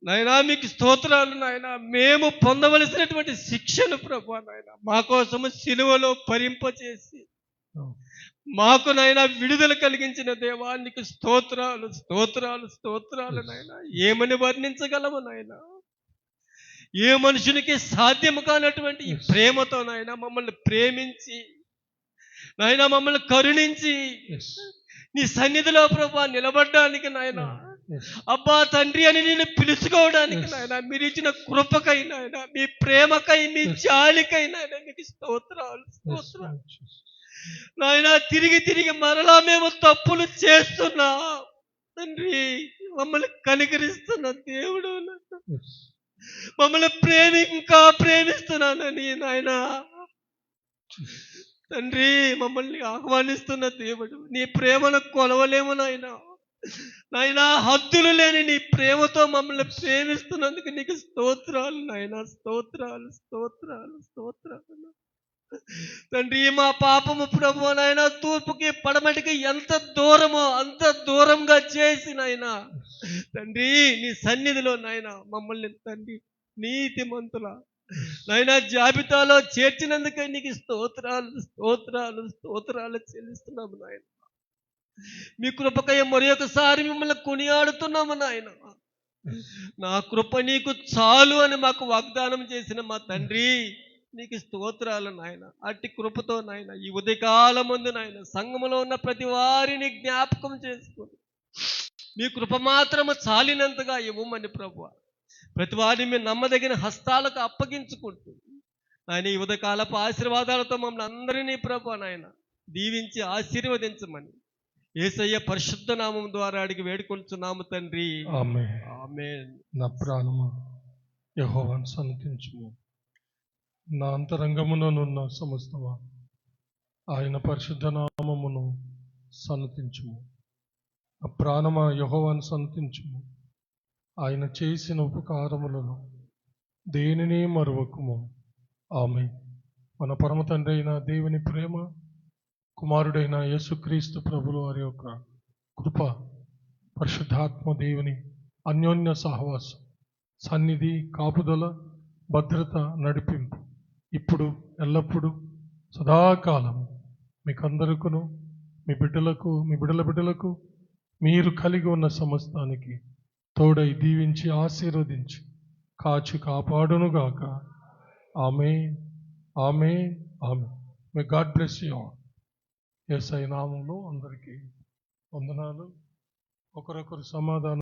నాయనా మీకు స్తోత్రాలు నాయన. మేము పొందవలసినటువంటి శిక్షను ప్రభు నాయన మా కోసము సిలువలో భరింపచేసి మాకు నాయన విడుదల కలిగించిన దేవానికి స్తోత్రాలు స్తోత్రాలు స్తోత్రాలు నాయన. ఏమని వర్ణించగలము నాయన? ఏ మనుషునికి సాధ్యము కానటువంటి ఈ ప్రేమతో నాయన మమ్మల్ని ప్రేమించి నాయన మమ్మల్ని కరుణించి నీ సన్నిధిలో ప్రభు నిలబడడానికి నాయన, అబ్బా తండ్రి అని నేను పిలుచుకోవడానికి నాయన మీరు ఇచ్చిన కృపకై నాయన, మీ ప్రేమకై, మీ జాలికై నాయన మీకు స్తోత్రాలు స్తోత్రాలు నాయన. తిరిగి తిరిగి మరలా మేము తప్పులు చేస్తున్నా తండ్రి, మమ్మల్ని కనికరిస్తున్న దేవుడు, మమ్మల్ని ఇంకా ప్రేమిస్తున్నానని నాయన తండ్రి మమ్మల్ని ఆహ్వానిస్తున్న దేవుడు. నీ ప్రేమను కొలవలేము నాయన. నాయనా హద్దులు లేని నీ ప్రేమతో మమ్మల్ని ప్రేమిస్తున్నందుకు నీకు స్తోత్రాలు నాయన. స్తోత్రాలు స్తోత్రాలు స్తోత్రాలు తండ్రి. మా పాపము ప్రభు నాయన తూర్పుకి పడమటికి ఎంత దూరమో అంత దూరంగా చేసి నాయన తండ్రి నీ సన్నిధిలో నాయన మమ్మల్ని తండ్రి నీతిమంతుల నాయన జాబితాలో చేర్చినందుకే నీకు స్తోత్రాలు స్తోత్రాలు స్తోత్రాలు చెల్లిస్తున్నాము నాయన. మీ కృపకై మరి ఒకసారి మిమ్మల్ని కొనియాడుతున్నాము నాయన. నా కృప నీకు చాలు అని మాకు వాగ్దానం చేసిన మా తండ్రి నీకు స్తోత్రాలు నాయన. అట్టి కృపతో నాయన ఈ ఉదయకాలం ముందు నాయన సంఘములో ఉన్న ప్రతి వారిని జ్ఞాపకం చేసుకుని మీ కృప మాత్రము చాలినంతగా ఇవ్వమని ప్రభువా ప్రతి వారిని మీ నమ్మదగిన హస్తాలకు అప్పగించుకుంటూ ఆయన ఈ ఉదయకాలపు ఆశీర్వాదాలతో మమ్మల్ని అందరినీ ప్రభువా నాయన దీవించి ఆశీర్వదించమని యేసయ్య పరిశుద్ధ నామం ద్వారా అడిగి వేడుకొంచున్నాము తండ్రి. ఆమేన్. ఆమేన్. నా ప్రాణమా యెహోవాను సన్నిధించుము, నా అంతరంగముననున్న సమస్తమా ఆయన పరిశుద్ధ నామమును సన్నిధించుము. నా ప్రాణమా యెహోవాను సన్నిధించుము, ఆయన చేసిన ఉపకారములను దేనిని మరువకుము. ఆమేన్. మన పరమ తండ్రి అయిన దేవుని ప్రేమ, కుమారుడైన యేసుక్రీస్తు ప్రభుల వారి యొక్క కృప, పరిశుద్ధాత్మ దేవుని అన్యోన్య సహవాసం, సన్నిధి, కాపుదల, భద్రత, నడిపింపు ఇప్పుడు ఎల్లప్పుడూ సదాకాలం మీకందరికను, మీ బిడ్డలకు, మీ బిడ్డలకు, మీరు కలిగి ఉన్న సమస్తానికి తోడై దీవించి ఆశీర్వదించి కాచి కాపాడునుగాక. Amen. Amen. Amen. May God bless you all. యేసయ్య నామములో అందరికీ వందనాలు. ఒకరొకరు సమాధానం